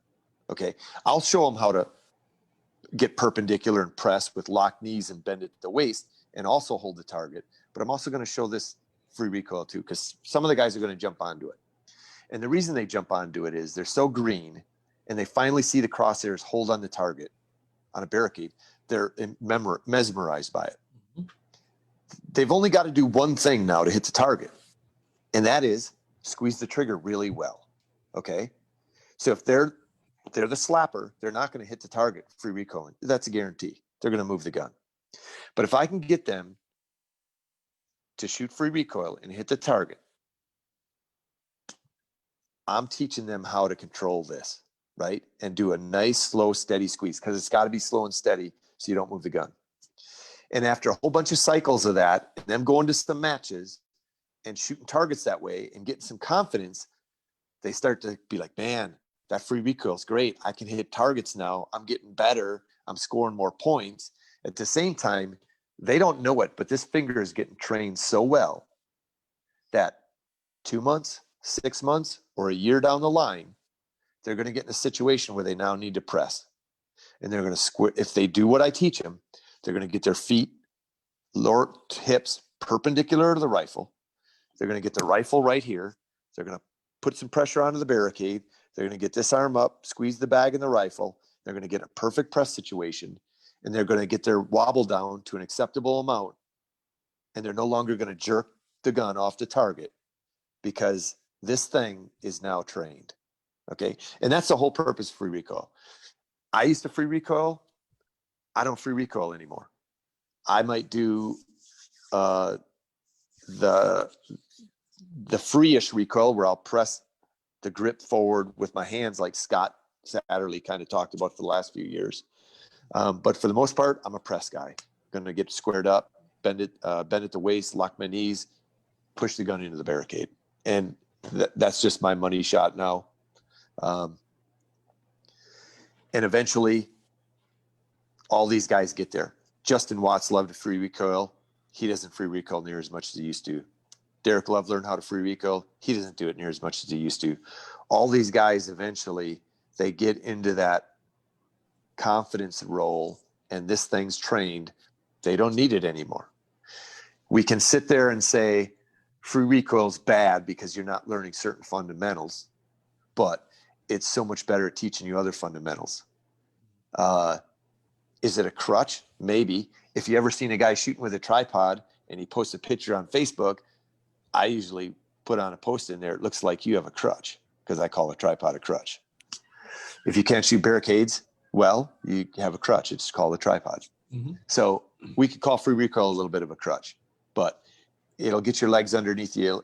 Okay. I'll show them how to get perpendicular and press with locked knees and bend at the waist and also hold the target. But I'm also going to show this free recoil too, because some of the guys are going to jump onto it. And the reason they jump onto it is they're so green and they finally see the crosshairs hold on the target on a barricade. They're mesmerized by it. They've only got to do one thing now to hit the target, and that is squeeze the trigger really well. Okay. So if they're the slapper, they're not going to hit the target free recoiling. That's a guarantee. They're going to move the gun. But if I can get them to shoot free recoil and hit the target, I'm teaching them how to control this, right? And do a nice, slow, steady squeeze, because it's got to be slow and steady so you don't move the gun. And after a whole bunch of cycles of that, and them going to some matches and shooting targets that way and getting some confidence, they start to be like, man, that free recoil is great. I can hit targets now. I'm getting better. I'm scoring more points. At the same time, they don't know it, but this finger is getting trained so well that 2 months, 6 months, or a year down the line, they're going to get in a situation where they now need to press. And they're going to square. If they do what I teach them, they're going to get their feet, lower hips perpendicular to the rifle. They're going to get the rifle right here. They're going to put some pressure onto the barricade. They're going to get this arm up, squeeze the bag and the rifle. They're going to get a perfect press situation, and they're going to get their wobble down to an acceptable amount. And they're no longer going to jerk the gun off the target because this thing is now trained. Okay. And that's the whole purpose of free recoil. I used to free recoil. I don't free recoil anymore. I might do the free-ish recoil where I'll press the grip forward with my hands like Scott Satterley kind of talked about for the last few years. But for the most part, I'm a press guy. Going to get squared up, bend at the waist, lock my knees, push the gun into the barricade. And that's just my money shot now. And eventually all these guys get there. Justin Watts loved to free recoil. He doesn't free recoil near as much as he used to. Derek Love learned how to free recoil. He doesn't do it near as much as he used to. All these guys, eventually, they get into that confidence role, and this thing's trained. They don't need it anymore. We can sit there and say free recoil's bad because you're not learning certain fundamentals, but it's so much better at teaching you other fundamentals. Is it a crutch? Maybe. If you ever seen a guy shooting with a tripod and he posts a picture on Facebook, I usually put on a post in there. It looks like you have a crutch because I call a tripod a crutch. If you can't shoot barricades, well, you have a crutch. It's called a tripod. Mm-hmm. So we could call free recoil a little bit of a crutch, but it'll get your legs underneath you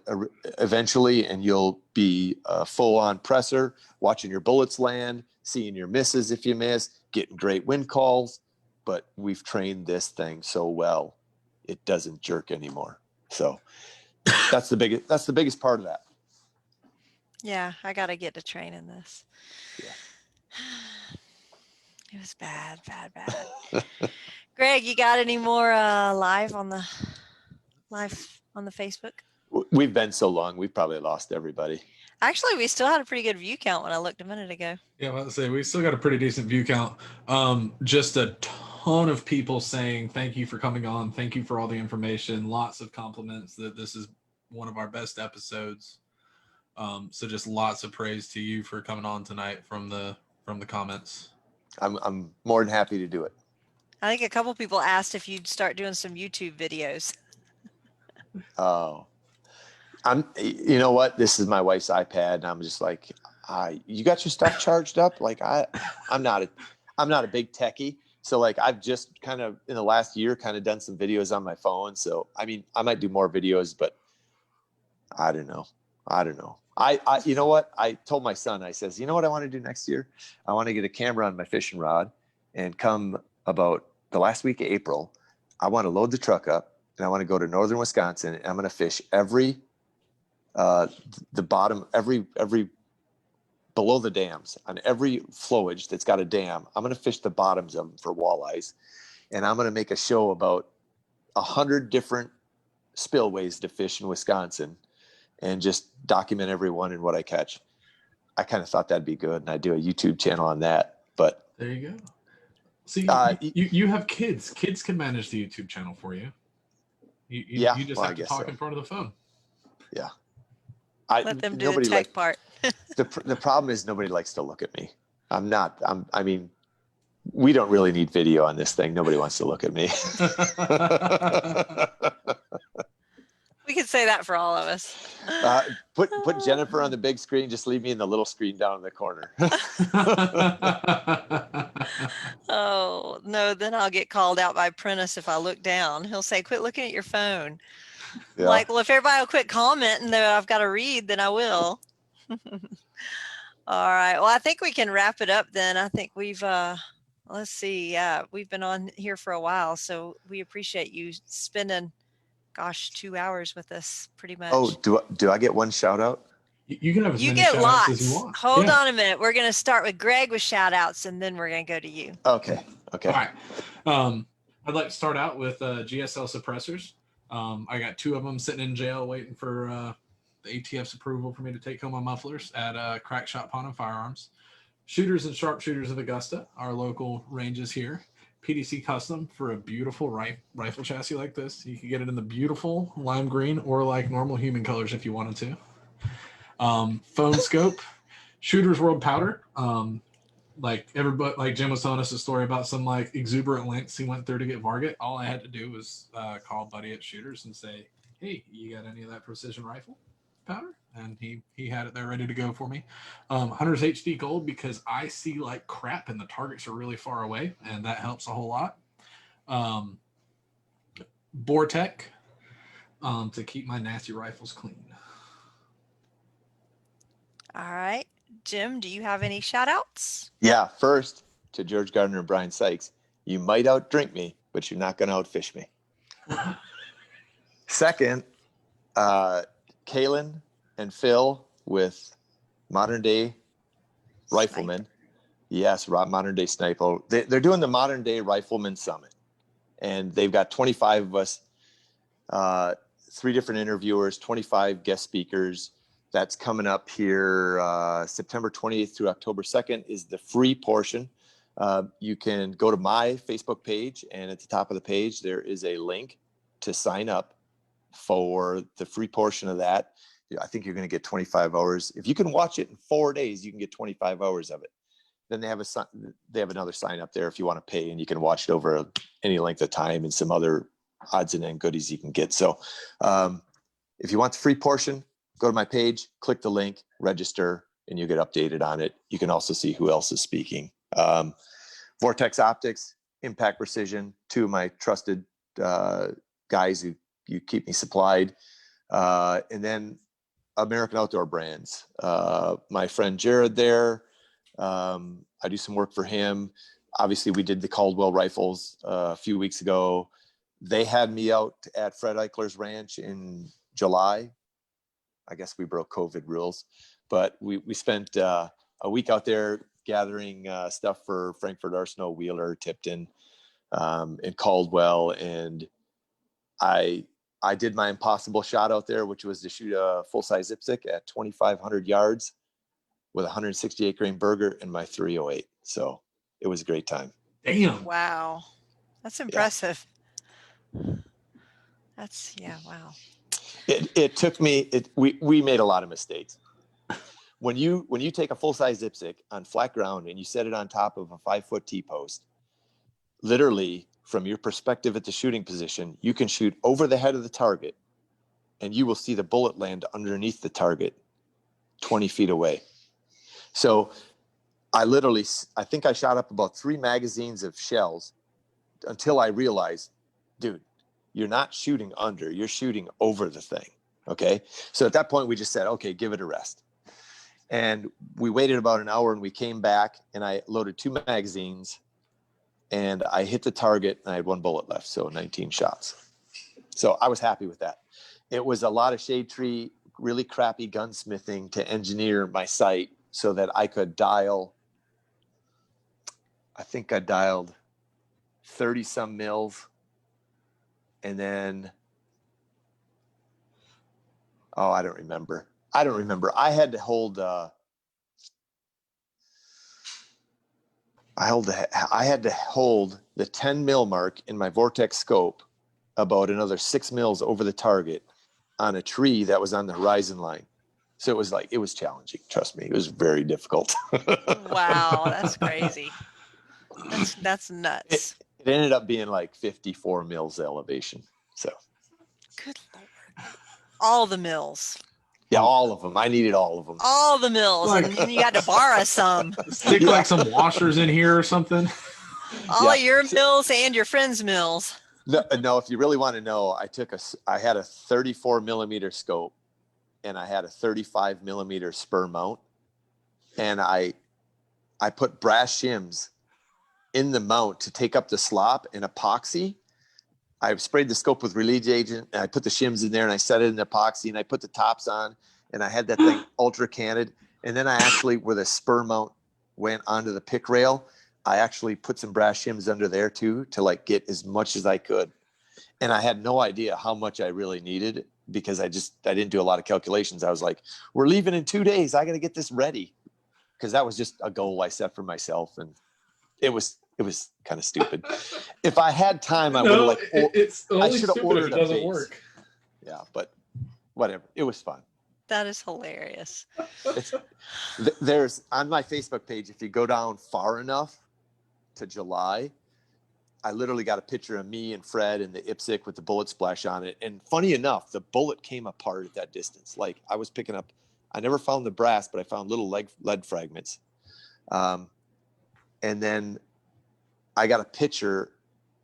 eventually, and you'll be a full-on presser, watching your bullets land, seeing your misses if you miss, getting great wind calls. But we've trained this thing so well, it doesn't jerk anymore. So that's the biggest part of that. Yeah, I got to get to training this. Yeah. It was bad. Greg, you got any more live on the Facebook? We've been so long, we've probably lost everybody. Actually, we still had a pretty good view count when I looked a minute ago. Yeah, I was about to say, we still got a pretty decent view count. Just a ton of people saying thank you for coming on. Thank you for all the information. Lots of compliments that this is one of our best episodes. So just lots of praise to you for coming on tonight from the comments. I'm more than happy to do it. I think a couple people asked if you'd start doing some YouTube videos. Oh, you know what? This is my wife's iPad, and I'm just like, you got your stuff charged up? Like I'm not a big techie. So like, I've just kind of in the last year kind of done some videos on my phone. So, I mean, I might do more videos, but I don't know. You know what? I told my son, I says, you know what I want to do next year? I want to get a camera on my fishing rod And come about the last week of April, I want to load the truck up and I want to go to northern Wisconsin. And I'm going to fish every the bottom, every below the dams, on every flowage that's got a dam. I'm going to fish the bottoms of them for walleyes, and I'm going to make a show about 100 different spillways to fish in Wisconsin, and just document every one and what I catch. I kind of thought that'd be good, and I do a YouTube channel on that. But there you go. So you have kids. Kids can manage the YouTube channel for you. You just have to talk in front of the phone. Yeah. Let them do the tech part. The problem is nobody likes to look at me. I mean, we don't really need video on this thing. Nobody wants to look at me. We could say that for all of us. Put Jennifer on the big screen. Just leave me in the little screen down in the corner. Oh, no, then I'll get called out by Prentice if I look down. He'll say, quit looking at your phone. Yeah. Like, well, if everybody will quit commenting that I've got to read, then I will. All right. Well, I think we can wrap it up then. I think we've, let's see. Yeah, we've been on here for a while, so we appreciate you spending, 2 hours with us pretty much. Oh, do I get one shout out? You can have as many get shout lots. outs as you want. Hold on a minute. We're going to start with Greg with shout outs, and then we're going to go to you. Okay. All right. I'd like to start out with GSL suppressors. I got 2 of them sitting in jail waiting for the ATF's approval for me to take home my mufflers at Crack Shot Pawn and Firearms. Shooters and Sharpshooters of Augusta, our local ranges here. PDC Custom for a beautiful rifle chassis like this. You can get it in the beautiful lime green or like normal human colors if you wanted to. Phone scope, Shooter's World Powder. Like everybody, like Jim was telling us a story about some like exuberant lengths he went through to get Varget. All I had to do was call Buddy at Shooters and say, "Hey, you got any of that precision rifle powder?" And he had it there ready to go for me. Hunter's HD Gold, because I see like crap and the targets are really far away, and that helps a whole lot. Bortec to keep my nasty rifles clean. All right. Jim, do you have any shout outs? Yeah. First, to George Gardner and Brian Sykes, you might outdrink me, but you're not going to outfish me. Second, Kalen and Phil with Modern Day Riflemen. Sniper. Yes, Modern Day Sniper. They're doing the Modern Day Rifleman Summit, and they've got 25 of us, 3 different interviewers, 25 guest speakers. That's coming up here September 28th through October 2nd is the free portion. You can go to my Facebook page, and at the top of the page, there is a link to sign up for the free portion of that. I think you're going to get 25 hours. If you can watch it in 4 days, you can get 25 hours of it. Then they have another sign up there if you want to pay, and you can watch it over any length of time and some other odds and end goodies you can get. So if you want the free portion, go to my page, click the link, register, and you get updated on it. You can also see who else is speaking. Vortex Optics, Impact Precision, 2 of my trusted guys who you keep me supplied. And then American Outdoor Brands. My friend Jared there, I do some work for him. Obviously, we did the Caldwell rifles a few weeks ago. They had me out at Fred Eichler's ranch in July. I guess we broke COVID rules, but we spent a week out there gathering stuff for Frankfurt Arsenal, Wheeler, Tipton, and Caldwell. And I did my impossible shot out there, which was to shoot a full-size Zipstick at 2,500 yards with a 168 grain burger and my 308. So it was a great time. Damn. Wow. That's impressive. Yeah. Wow. It took me, we made a lot of mistakes. When you take a full-size Zipstick on flat ground and you set it on top of a 5-foot T-post, literally from your perspective at the shooting position, you can shoot over the head of the target and you will see the bullet land underneath the target 20 feet away. So I think I shot up about 3 magazines of shells until I realized, dude, you're not shooting under, you're shooting over the thing. Okay. So at that point we just said, okay, give it a rest. And we waited about an hour and we came back and I loaded 2 magazines and I hit the target and I had 1 bullet left. So 19 shots. So I was happy with that. It was a lot of shade tree, really crappy gunsmithing to engineer my sight so that I could dial. I think I dialed 30 some mils, and then, oh, I don't remember. I had to hold, I had to hold the 10 mil mark in my vortex scope about another 6 mils over the target on a tree that was on the horizon line. So it was challenging. Trust me, it was very difficult. Wow, that's crazy. That's nuts. It ended up being like 54 mils elevation. So Good Lord. All the mills. yeah, all of them. I needed all of them. All the mills. Like- and you had to borrow some. Stick like some washers in here or something. All your mills and your friends' mills. No, if you really want to know, I had a 34 millimeter scope and I had a 35 millimeter spur mount, and I put brass shims in the mount to take up the slop and epoxy. I sprayed the scope with release agent and I put the shims in there and I set it in epoxy and I put the tops on and I had that thing ultra canted. And then I actually, where the spur mount went onto the pick rail, I actually put some brass shims under there too, to like get as much as I could. And I had no idea how much I really needed because I didn't do a lot of calculations. I was like, we're leaving in 2 days. I got to get this ready. Cause that was just a goal I set for myself. And it was kind of stupid. If I had time, I would have it's I only should have stupid if ordered it a doesn't base. work. Yeah, but whatever. It was fun. That is hilarious. There's on my Facebook page, if you go down far enough to July, I literally got a picture of me and Fred and the IPSC with the bullet splash on it. And funny enough, the bullet came apart at that distance. Like I was picking up, I never found the brass, but I found little lead fragments. And then I got a picture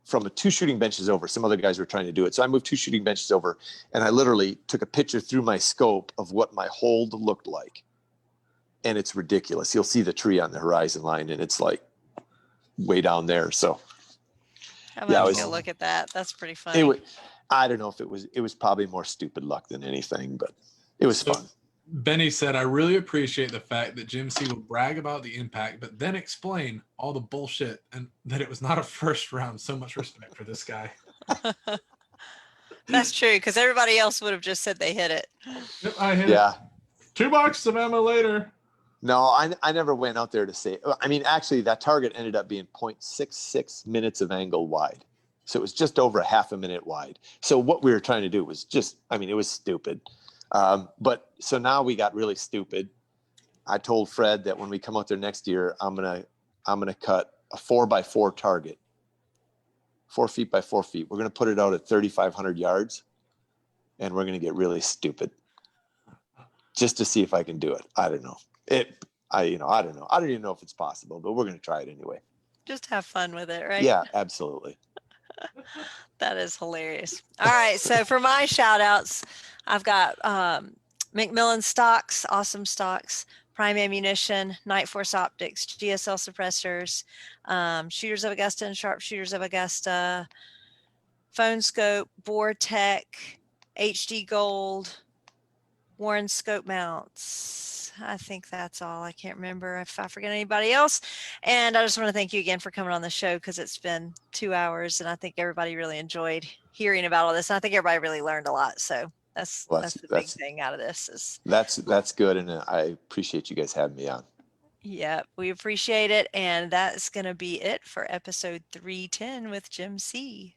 from 2 shooting benches over. Some other guys were trying to do it. So I moved 2 shooting benches over and I literally took a picture through my scope of what my hold looked like. And it's ridiculous. You'll see the tree on the horizon line and it's like way down there. So I'm going to go look at that. That's pretty funny. I don't know if it was probably more stupid luck than anything, but it was fun. Benny said, I really appreciate the fact that Jim C will brag about the impact, but then explain all the bullshit and that it was not a first round. So much respect for this guy. That's true, because everybody else would have just said they hit it. Yep, I hit it. 2 boxes of ammo later. No, I never went out there to say, I mean, actually that target ended up being 0.66 minutes of angle wide. So it was just over a half a minute wide. So what we were trying to do was it was stupid. But so now we got really stupid. I told Fred that when we come out there next year, I'm going to cut a 4x4 target, 4 feet by 4 feet. We're going to put it out at 3,500 yards and we're going to get really stupid just to see if I can do it. I don't know. I don't know. I don't even know if it's possible, but we're going to try it anyway. Just have fun with it, right? Yeah, absolutely. That is hilarious. All right. So for my shout outs, I've got McMillan Stocks, Awesome Stocks, Prime Ammunition, Night Force Optics, GSL Suppressors, Shooters of Augusta and Sharpshooters of Augusta, Phone Scope, Vortec, HD Gold, Warren Scope Mounts. I think that's all. I can't remember if I forget anybody else. And I just want to thank you again for coming on the show because it's been 2 hours and I think everybody really enjoyed hearing about all this. And I think everybody really learned a lot. So that's the big thing out of this. That's good. And I appreciate you guys having me on. Yeah, we appreciate it. And that's going to be it for episode 310 with Jim C.